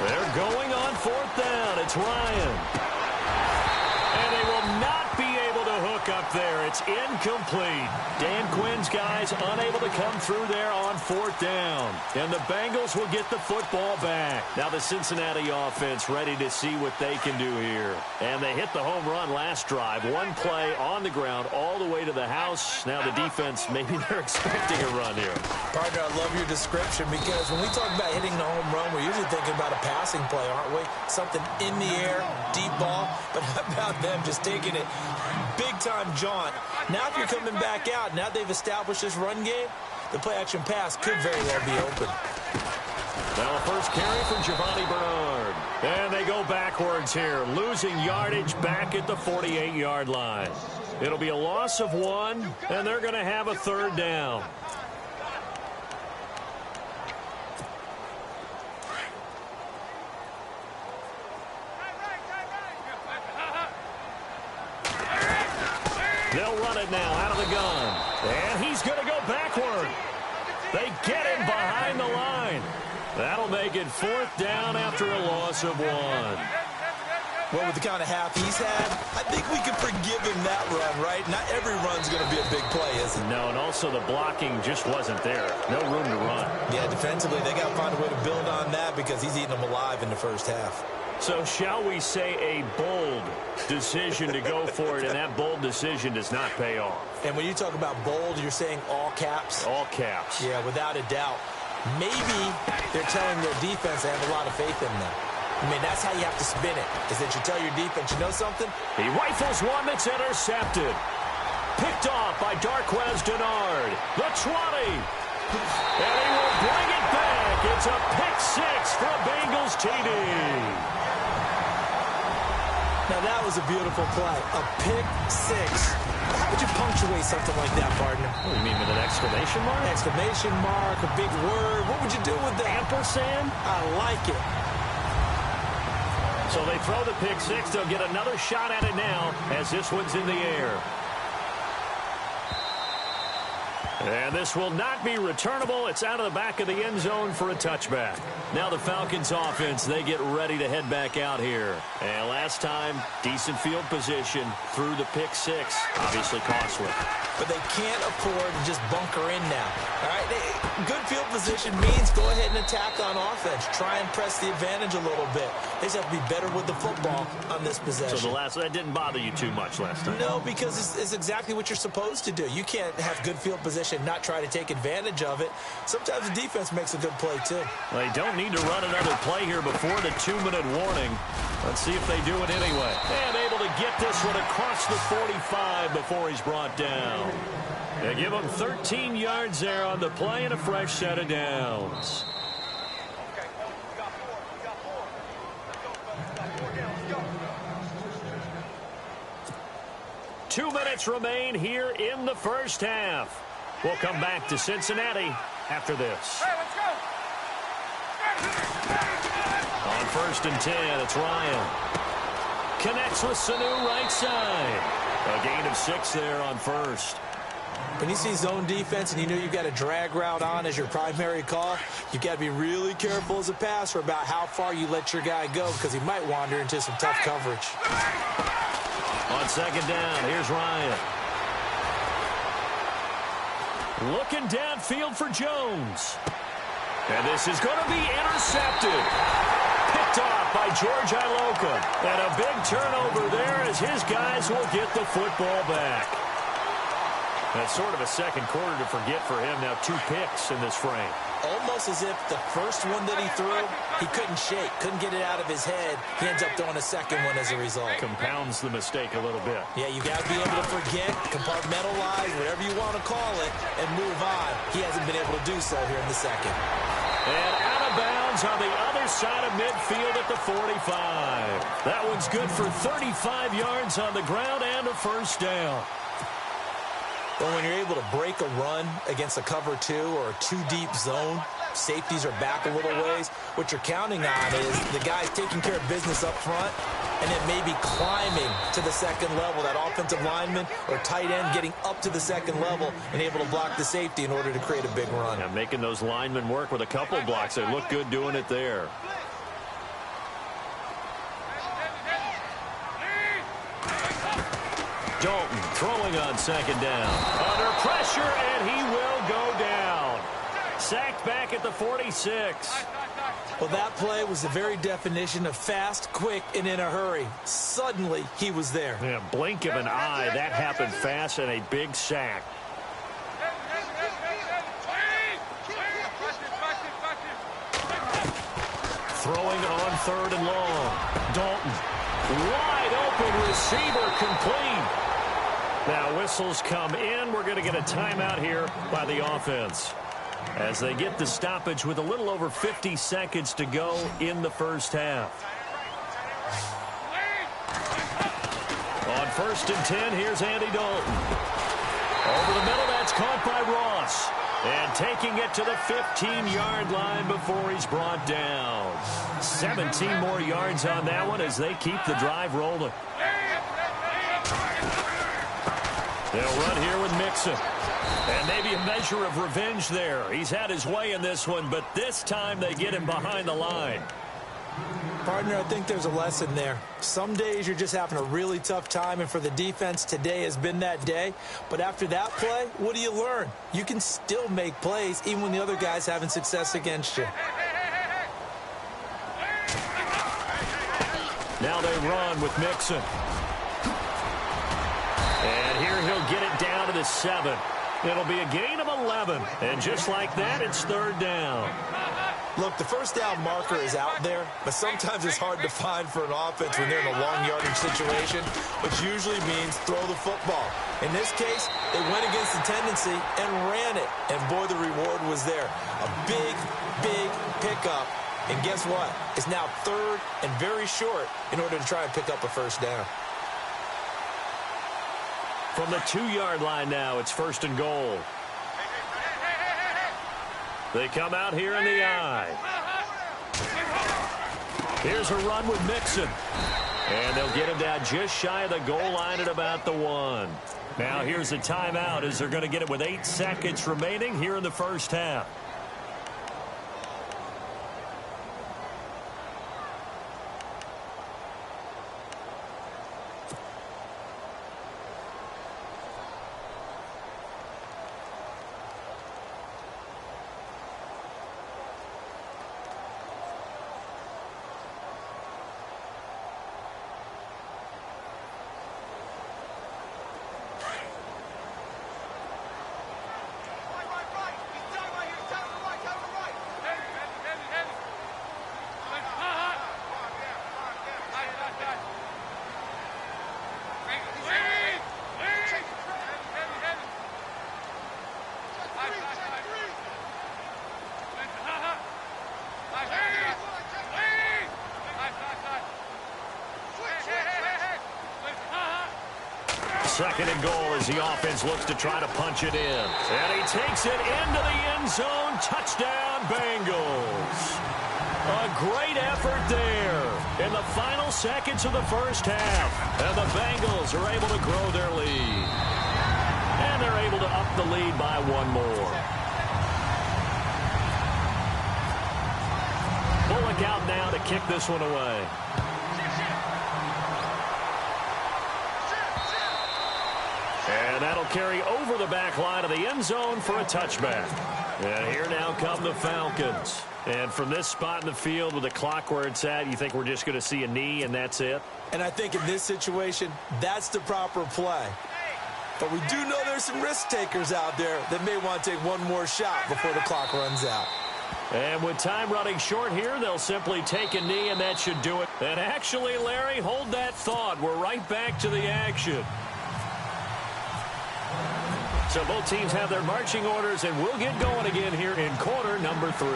They're going on 4th down. It's Ryan. And they will not be able to hook up there. It's incomplete. Dan Quinn's guys unable to come through there on 4th down. And the Bengals will get the football back. Now the Cincinnati offense ready to see what they can do here. And they hit the home run last drive. 1 play on the ground all the way to the house. Now the defense, maybe they're expecting a run here. Partner, I love your description because when we talk about hitting the home run, we're usually thinking about a passing play, aren't we? Something in the air, deep ball. But how about them just taking it big-time jaunt? Now if you're coming back out, now they've established this run game, the play-action pass could very well be open. Now a first carry for Giovanni Bernard. And they go backwards here, losing yardage back at the 48-yard line. It'll be a loss of 1, and they're going to have a 3rd down. They'll run it now out of the gun. And he's going to go backward. They get him behind the line. That'll make it 4th down after a loss of 1. Well, with the kind of half he's had, I think we can forgive him that run, right? Not every run's going to be a big play, is it? No, and also the blocking just wasn't there. No room to run. Yeah, defensively, they got to find a way to build on that because he's eating them alive in the first half. So shall we say a bold decision to go for it, and that bold decision does not pay off. And when you talk about bold, you're saying all caps? All caps. Yeah, without a doubt. Maybe they're telling their defense they have a lot of faith in them. I mean, that's how you have to spin it, is that you tell your defense, you know something? He rifles one that's intercepted. Picked off by Darquez Denard. The 20. And he will bring it back. It's a pick 6 for a Bengals TD. Now, that was a beautiful play. A pick 6 How would you punctuate something like that, partner? What do you mean, with an exclamation mark? Exclamation mark, a big word. What would you do with that? Ampersand? I like it. So they throw the pick six. They'll get another shot at it now as this one's in the air. And this will not be returnable. It's out of the back of the end zone for a touchback. Now the Falcons offense, they get ready to head back out here. And last time, decent field position through the pick six. Obviously costly. But they can't afford to just bunker in now. All right, good field position means go ahead and attack on offense. Try and press the advantage a little bit. They just have to be better with the football on this possession. So that didn't bother you too much last time? No, because it's exactly what you're supposed to do. You can't have good field position, not try to take advantage of it. Sometimes the defense makes a good play, too. They don't need to run another play here before the 2-minute warning. Let's see if they do it anyway. And able to get this one across the 45 before he's brought down. They give him 13 yards there on the play and a fresh set of downs. 2 minutes remain here in the first half. We'll come back to Cincinnati after this. Hey, let's go. On 1st and 10, it's Ryan. Connects with Sanu right side. A gain of 6 there on first. When you see zone defense and you know you've got a drag route on as your primary call, you've got to be really careful as a passer about how far you let your guy go because he might wander into some tough coverage. On 2nd down, here's Ryan. Looking downfield for Jones. And this is going to be intercepted. Picked off by George Iloka. And a big turnover there as his guys will get the football back. That's sort of a second quarter to forget for him. Now 2 picks in this frame. Almost as if the first one that he threw, he couldn't shake, couldn't get it out of his head. He ends up throwing a second one as a result. Compounds the mistake a little bit. Yeah, you got to be able to forget, compartmentalize, whatever you want to call it, and move on. He hasn't been able to do so here in the second. And out of bounds on the other side of midfield at the 45. That one's good for 35 yards on the ground and a first down. But when you're able to break a run against a cover 2 or a 2-deep zone, safeties are back a little ways. What you're counting on is the guys taking care of business up front and then maybe climbing to the second level, that offensive lineman or tight end getting up to the second level and able to block the safety in order to create a big run. Yeah, making those linemen work with a couple blocks. They look good doing it there. Dalton throwing on 2nd down. Under pressure, and he will go down. Sacked back at the 46. Well, that play was the very definition of fast, quick, and in a hurry. Suddenly, he was there. Yeah, blink of an eye. That happened fast and a big sack. Throwing on 3rd and long. Dalton. Wide open receiver complete. Now whistles come in. We're going to get a timeout here by the offense as they get the stoppage with a little over 50 seconds to go in the first half. On 1st and 10, here's Andy Dalton. Over the middle, that's caught by Ross. And taking it to the 15-yard line before he's brought down. 17 more yards on that one as they keep the drive rolling. They'll run here with Mixon. And maybe a measure of revenge there. He's had his way in this one, but this time they get him behind the line. Partner, I think there's a lesson there. Some days you're just having a really tough time, and for the defense, today has been that day. But after that play, what do you learn? You can still make plays even when the other guy's having success against you. Now they run with Mixon. And here he'll get it down to the 7. It'll be a gain of 11. And just like that, it's 3rd down. Look, the first down marker is out there, but sometimes it's hard to find for an offense when they're in a long yardage situation, which usually means throw the football. In this case, they went against the tendency and ran it. And boy, the reward was there. A big, big pickup. And guess what? It's now 3rd and very short in order to try and pick up a first down. From the 2-yard line now, it's 1st and goal. They come out here in the I. Here's a run with Mixon. And they'll get him down just shy of the goal line at about the 1. Now here's a timeout as they're going to get it with 8 seconds remaining here in the first half. Second and goal as the offense looks to try to punch it in. And he takes it into the end zone. Touchdown, Bengals. A great effort there in the final seconds of the first half. And the Bengals are able to grow their lead. And they're able to up the lead by 1 more. Bullock out now to kick this one away. And that'll carry over the back line of the end zone for a touchback. And here now come the Falcons. And from this spot in the field with the clock where it's at, you think we're just going to see a knee and that's it? And I think in this situation, that's the proper play. But we do know there's some risk takers out there that may want to take one more shot before the clock runs out. And with time running short here, they'll simply take a knee, and that should do it. And actually, Larry, hold that thought. We're right back to the action. So both teams have their marching orders, and we'll get going again here in quarter number 3.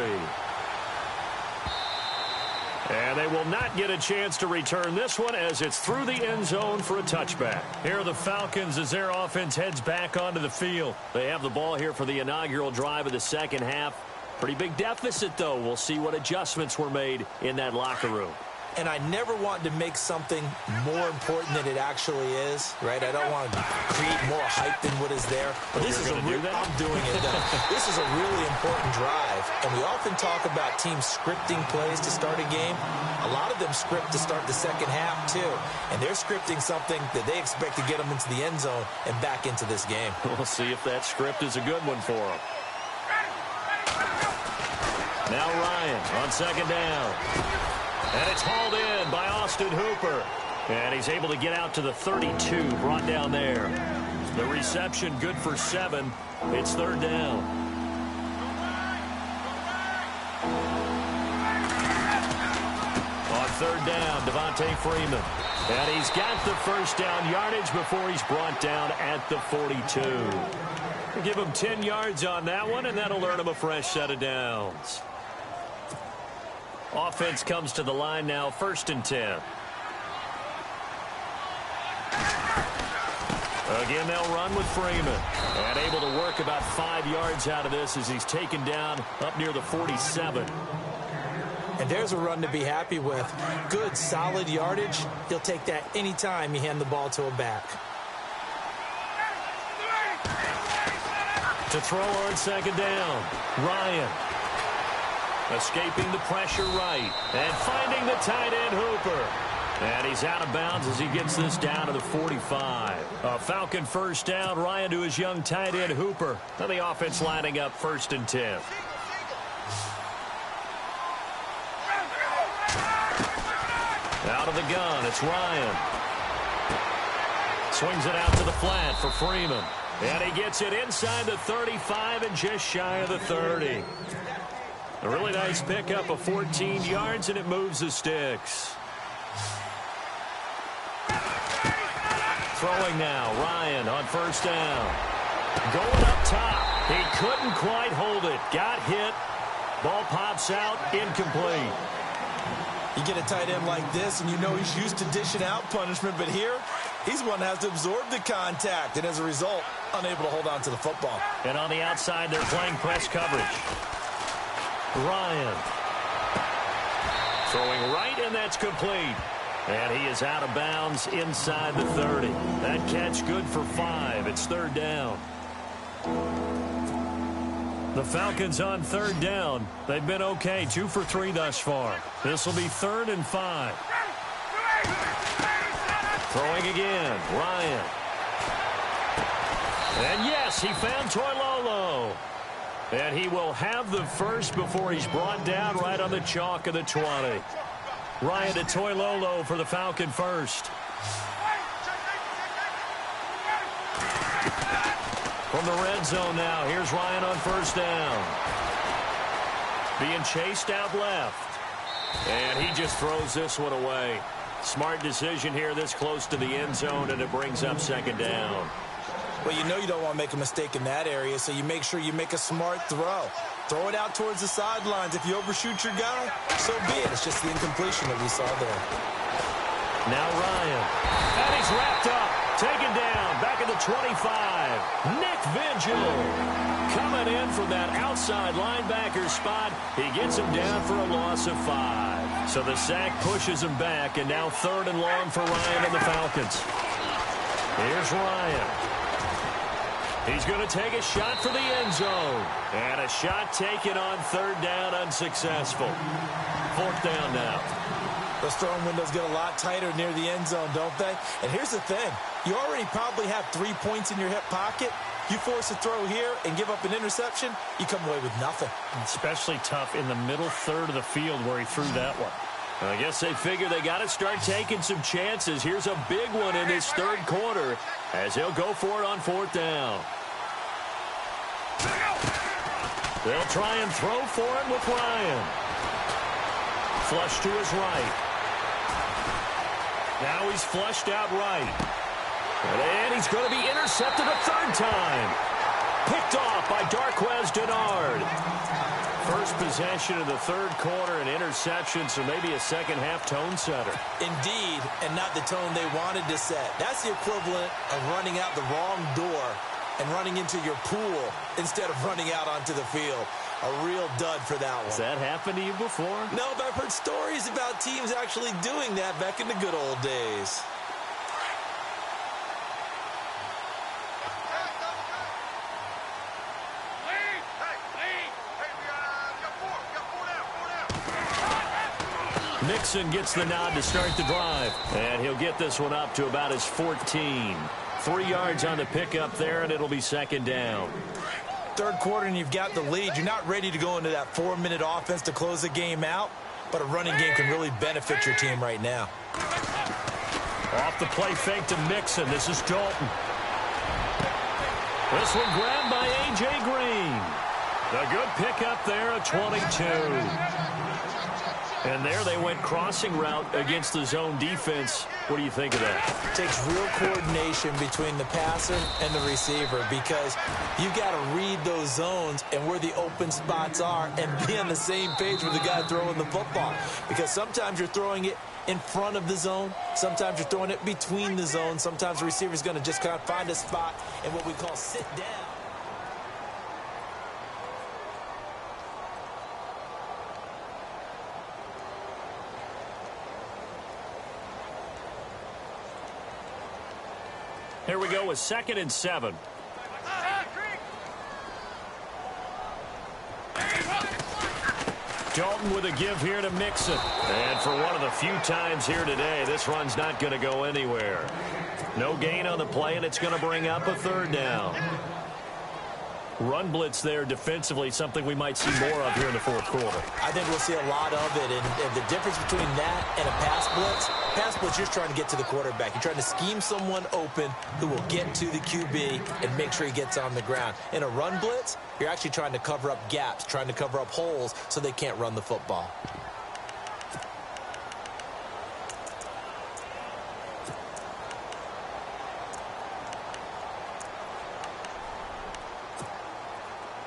And they will not get a chance to return this one as it's through the end zone for a touchback. Here are the Falcons as their offense heads back onto the field. They have the ball here for the inaugural drive of the second half. Pretty big deficit, though. We'll see what adjustments were made in that locker room. And I never want to make something more important than it actually is, right? I don't want to create more hype than what is there. But this is I'm doing it, though. This is a really important drive. And we often talk about teams scripting plays to start a game. A lot of them script to start the second half, too. And they're scripting something that they expect to get them into the end zone and back into this game. We'll see if that script is a good one for them. Now Ryan on second down. And it's hauled in by Austin Hooper. And he's able to get out to the 32, brought down there. The reception good for 7. It's third down. On third down, Devontae Freeman. And he's got the first down yardage before he's brought down at the 42. We'll give him 10 yards on that one, and that'll earn him a fresh set of downs. Offense comes to the line now, 1st and 10. Again, they'll run with Freeman. And able to work about 5 yards out of this as he's taken down up near the 47. And there's a run to be happy with. Good, solid yardage. He'll take that anytime you hand the ball to a back. To throw on second down, Ryan. Escaping the pressure right. And finding the tight end, Hooper. And he's out of bounds as he gets this down to the 45. A Falcon first down. Ryan to his young tight end, Hooper. Now the offense lining up 1st and 10. Out of the gun, it's Ryan. Swings it out to the flat for Freeman. And he gets it inside the 35 and just shy of the 30. A really nice pickup of 14 yards, and it moves the sticks. Throwing now, Ryan on first down. Going up top. He couldn't quite hold it. Got hit. Ball pops out, incomplete. You get a tight end like this, and you know he's used to dishing out punishment, but here, He's one that has to absorb the contact, and as a result, unable to hold on to the football. And on the outside, they're playing press coverage. Ryan. Throwing right, and that's complete. And he is out of bounds inside the 30. That catch good for 5. It's third down. The Falcons on third down. They've been okay, 2 for 3 thus far. This will be 3rd and 5. Throwing again, Ryan. And yes, he found Toilolo. And he will have the first before he's brought down right on the chalk of the 20. Ryan to Toilolo for the Falcon first. From the red zone now, here's Ryan on first down. Being chased out left. And he just throws this one away. Smart decision here this close to the end zone, and it brings up second down. Well, you know you don't want to make a mistake in that area, so you make sure you make a smart throw. Throw it out towards the sidelines. If you overshoot your guy, so be it. It's just the incompletion that we saw there. Now Ryan. And he's wrapped up. Taken down. Back at the 25. Nick Vigil. Coming in from that outside linebacker spot. He gets him down for a loss of 5. So the sack pushes him back, and now 3rd and long for Ryan and the Falcons. Here's Ryan. He's going to take a shot for the end zone. And a shot taken on 3rd down, unsuccessful. 4th down now. Those throwing windows get a lot tighter near the end zone, don't they? And here's the thing. You already probably have 3 points in your hip pocket. You force a throw here and give up an interception, you come away with nothing. Especially tough in the middle third of the field where he threw that one. I guess they figure they got to start taking some chances. Here's a big one in this 3rd quarter as he'll go for it on 4th down. They'll try and throw for it with Ryan. Flush to his right. Now he's flushed out right. And he's going to be intercepted a 3rd time. Picked off by Darquez Denard. First possession of the 3rd quarter, an interception, so maybe a second-half tone setter. Indeed, and not the tone they wanted to set. That's the equivalent of running out the wrong door and running into your pool instead of running out onto the field. A real dud for that one. Has that happened to you before? No, but I've heard stories about teams actually doing that back in the good old days. Mixon gets the nod to start the drive, and he'll get this one up to about his 14. 3 yards on the pickup there, and it'll be 2nd down. 3rd quarter, and you've got the lead. You're not ready to go into that 4-minute offense to close the game out, but a running game can really benefit your team right now. Off the play fake to Mixon. This is Dalton. This one grabbed by A.J. Green. The good pickup there at 22. And there they went crossing route against the zone defense. What do you think of that? It takes real coordination between the passer and the receiver because you got to read those zones and where the open spots are and be on the same page with the guy throwing the football. Because sometimes you're throwing it in front of the zone. Sometimes you're throwing it between the zones. Sometimes the receiver's going to just kind of find a spot in what we call sit down. Here we go with 2nd and 7. Dalton with a give here to Mixon. And for one of the few times here today, this run's not going to go anywhere. No gain on the play, and it's going to bring up a 3rd down. Run blitz there defensively, something we might see more of here in the 4th quarter. I think we'll see a lot of it, and the difference between that and a pass blitz, you're trying to get to the quarterback. You're trying to scheme someone open who will get to the QB and make sure he gets on the ground. In a run blitz, you're actually trying to cover up gaps, trying to cover up holes so they can't run the football.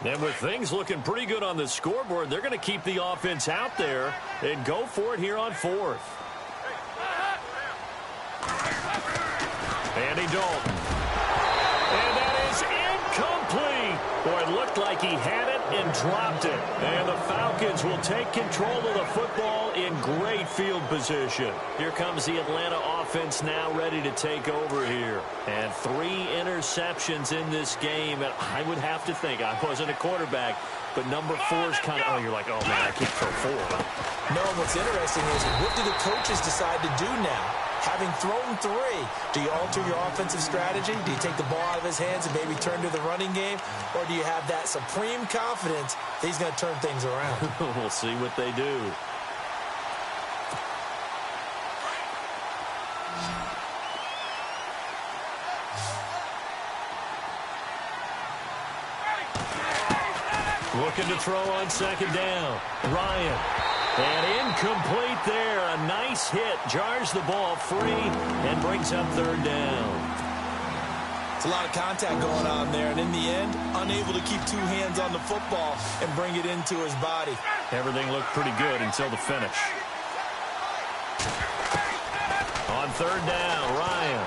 And with things looking pretty good on the scoreboard, they're going to keep the offense out there and go for it here on 4th. Andy Dalton. And that is incomplete. Boy, it looked like he had it and dropped it. And the Falcons will take control of the football in great field position. Here comes the Atlanta offense now ready to take over here. And 3 interceptions in this game. And I would have to think, I wasn't a quarterback, but number 4 is kind of, oh, you're like, oh, man, I can't throw 4. No, what's interesting is, what do the coaches decide to do now? Having thrown 3, do you alter your offensive strategy? Do you take the ball out of his hands and maybe turn to the running game? Or do you have that supreme confidence that he's going to turn things around? We'll see what they do. Looking to throw on second down. Ryan. And incomplete there. A nice hit. Jars the ball free and brings up third down. It's a lot of contact going on there, and in the end, unable to keep 2 hands on the football and bring it into his body. Everything looked pretty good until the finish. On third down, Ryan.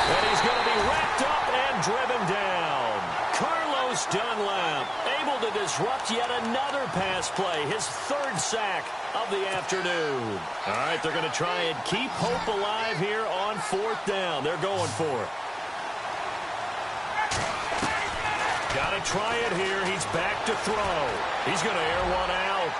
And he's going to be wrapped up and driven down. Carlos Dunlap able to disrupt yet another pass play. His 3rd sack of the afternoon. All right, they're going to try and keep hope alive here on 4th down. They're going for it. Got to try it here. He's back to throw. He's going to air one out.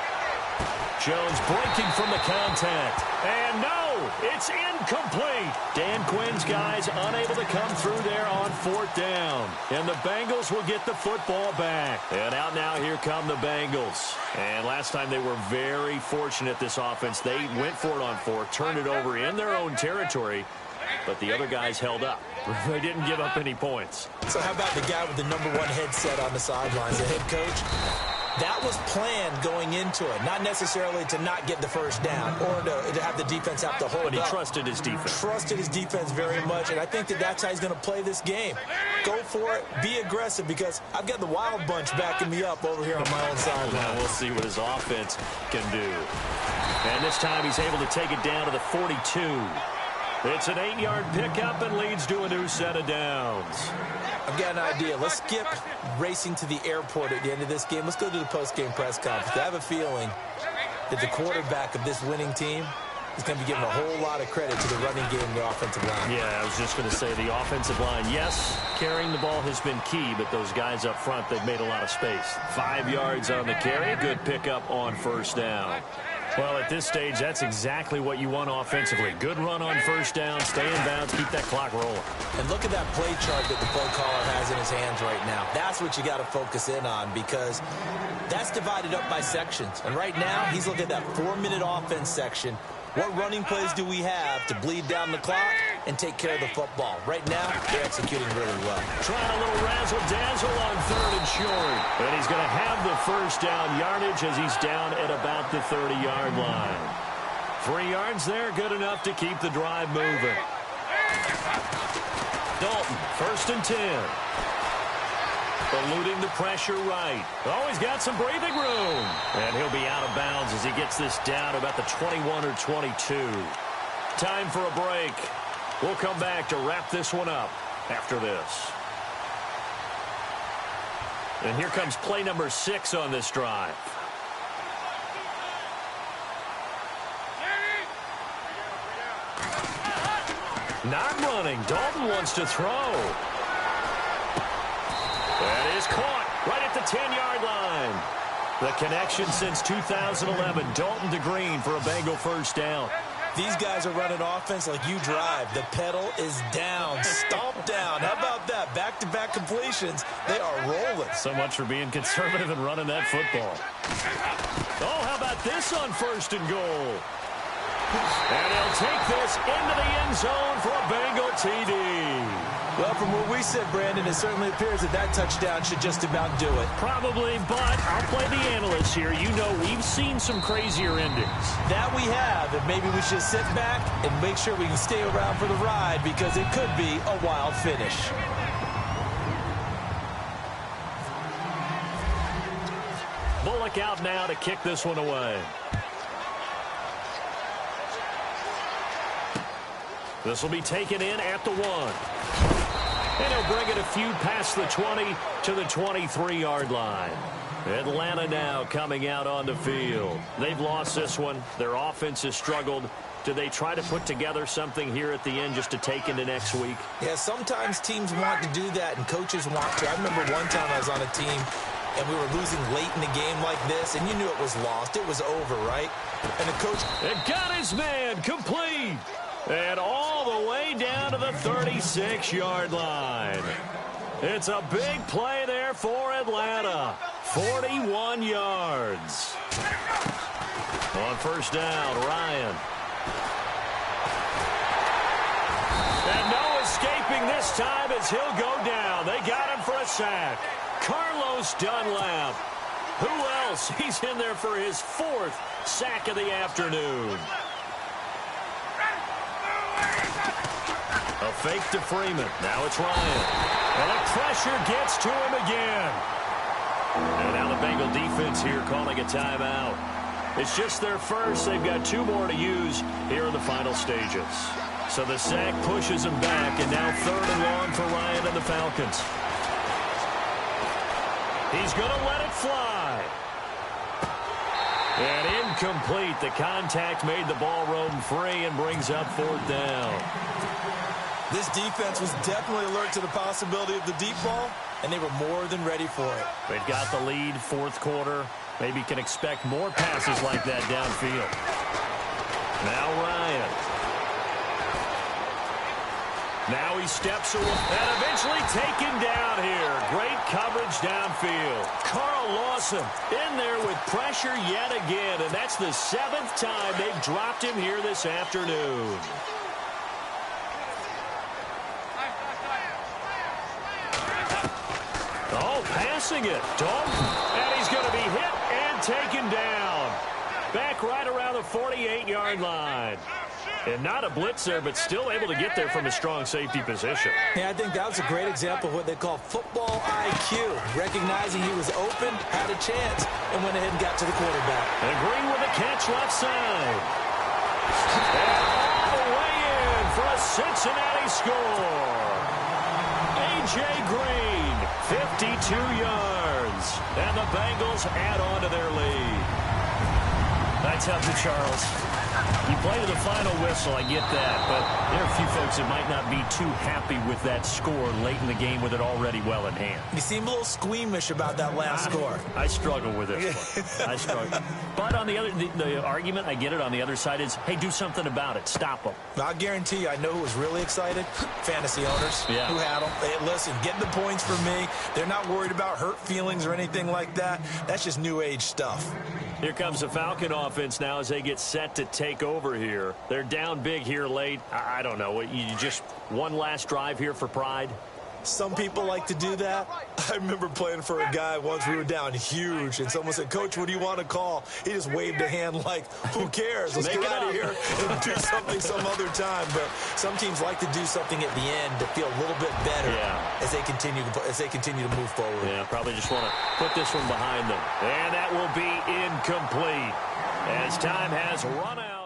Jones breaking from the contact. And no, it's incomplete. Dan Quinn's guys unable to come through there on 4th down. And the Bengals will get the football back. And out now, here come the Bengals. And last time they were very fortunate, this offense. They went for it on 4, turned it over in their own territory. But the other guys held up. They didn't give up any points. So how about the guy with the number 1 headset on the sidelines, the head coach? That was planned going into it, not necessarily to not get the first down or to have the defense have to hold up. But he trusted his defense. Trusted his defense very much, and I think that's how he's going to play this game. Go for it, be aggressive, because I've got the wild bunch backing me up over here on my own sideline. Now we'll see what his offense can do. And this time he's able to take it down to the 42. It's an 8-yard pickup and leads to a new set of downs. I've got an idea. Let's skip racing to the airport at the end of this game. Let's go to the post-game press conference. I have a feeling that the quarterback of this winning team is going to be given a whole lot of credit to the running game and the offensive line. Yeah, I was just going to say the offensive line, yes, carrying the ball has been key, but those guys up front, they've made a lot of space. 5 yards on the carry, good pickup on 1st down. Well, at this stage, that's exactly what you want offensively. Good run on 1st down, stay in bounds, keep that clock rolling. And look at that play chart that the play caller has in his hands right now. That's what you got to focus in on, because that's divided up by sections. And right now, he's looking at that 4-minute offense section. What running plays do we have to bleed down the clock and take care of the football? Right now, they're executing really well. Trying a little razzle-dazzle on 3rd and short. And he's going to have the 1st down yardage as he's down at about the 30-yard line. 3 yards there, good enough to keep the drive moving. Dalton, 1st and 10. Eluding the pressure right. Oh, he's got some breathing room. And he'll be out of bounds as he gets this down about the 21 or 22. Time for a break. We'll come back to wrap this one up after this. And here comes play number 6 on this drive. Not running. Dalton wants to throw. That is caught right at the 10-yard line. The connection since 2011. Dalton to Green for a Bengal 1st down. These guys are running offense like you drive. The pedal is down. Stomp down. How about that? Back-to-back completions. They are rolling. So much for being conservative and running that football. Oh, how about this on 1st and goal? And he'll take this into the end zone for a Bengal TD. Well, from where we sit, Brandon, it certainly appears that that touchdown should just about do it. Probably, but I'll play the analyst here. You know we've seen some crazier endings. That we have, and maybe we should sit back and make sure we can stay around for the ride, because it could be a wild finish. Bullock out now to kick this one away. This will be taken in at the 1. And he'll bring it a few past the 20 to the 23-yard line. Atlanta now coming out on the field. They've lost this one. Their offense has struggled. Do they try to put together something here at the end just to take into next week? Yeah, sometimes teams want to do that, and coaches want to. I remember one time I was on a team, and we were losing late in the game like this, and you knew it was lost. It was over, right? And the coach... It got his man complete. And all the way down to the 36-yard line. It's a big play there for Atlanta. 41 yards. On first down, Ryan. And no escaping this time as he'll go down. They got him for a sack. Carlos Dunlap. Who else? He's in there for his 4th sack of the afternoon. A fake to Freeman. Now it's Ryan. And the pressure gets to him again. And now the Bengal defense here calling a timeout. It's just their first. They've got 2 more to use here in the final stages. So the sack pushes him back, and now 3rd and long for Ryan and the Falcons. He's going to let it fly. And incomplete. The contact made the ball roam free and brings up 4th down. This defense was definitely alert to the possibility of the deep ball, and they were more than ready for it. They've got the lead, 4th quarter. Maybe can expect more passes like that downfield. Now Ryan. Now he steps away and eventually taken down here. Great coverage downfield. Carl Lawson in there with pressure yet again, and that's the 7th time they've dropped him here this afternoon. Oh, passing it. Dalton. And he's going to be hit and taken down. Back right around the 48-yard line. And not a blitzer, but still able to get there from a strong safety position. Yeah, I think that was a great example of what they call football IQ. Recognizing he was open, had a chance, and went ahead and got to the quarterback. And Green with a catch left side. And all the way in for a Cincinnati score. A.J. Green, 52 yards. And the Bengals add on to their lead. That's up to Charles. You play to the final whistle, I get that, but there are a few folks that might not be too happy with that score late in the game with it already well in hand. You seem a little squeamish about that last score. I struggle with this one. I struggle. But on the other, the argument, I get it, on the other side is, hey, do something about it. Stop them. I'll guarantee you, I know who was really excited. Fantasy owners who had them. Hey, listen, get the points for me. They're not worried about hurt feelings or anything like that. That's just new age stuff. Here comes the Falcon offense now as they get set to take over here. They're down big here late. I don't know. You just one last drive here for pride? Some people like to do that. I remember playing for a guy once. We were down huge, and someone said, "Coach, what do you want to call?" He just waved a hand like, who cares? Let's get out of here and do something some other time. But some teams like to do something at the end to feel a little bit better as they continue to move forward. Yeah, probably just want to put this one behind them. And that will be incomplete as time has run out.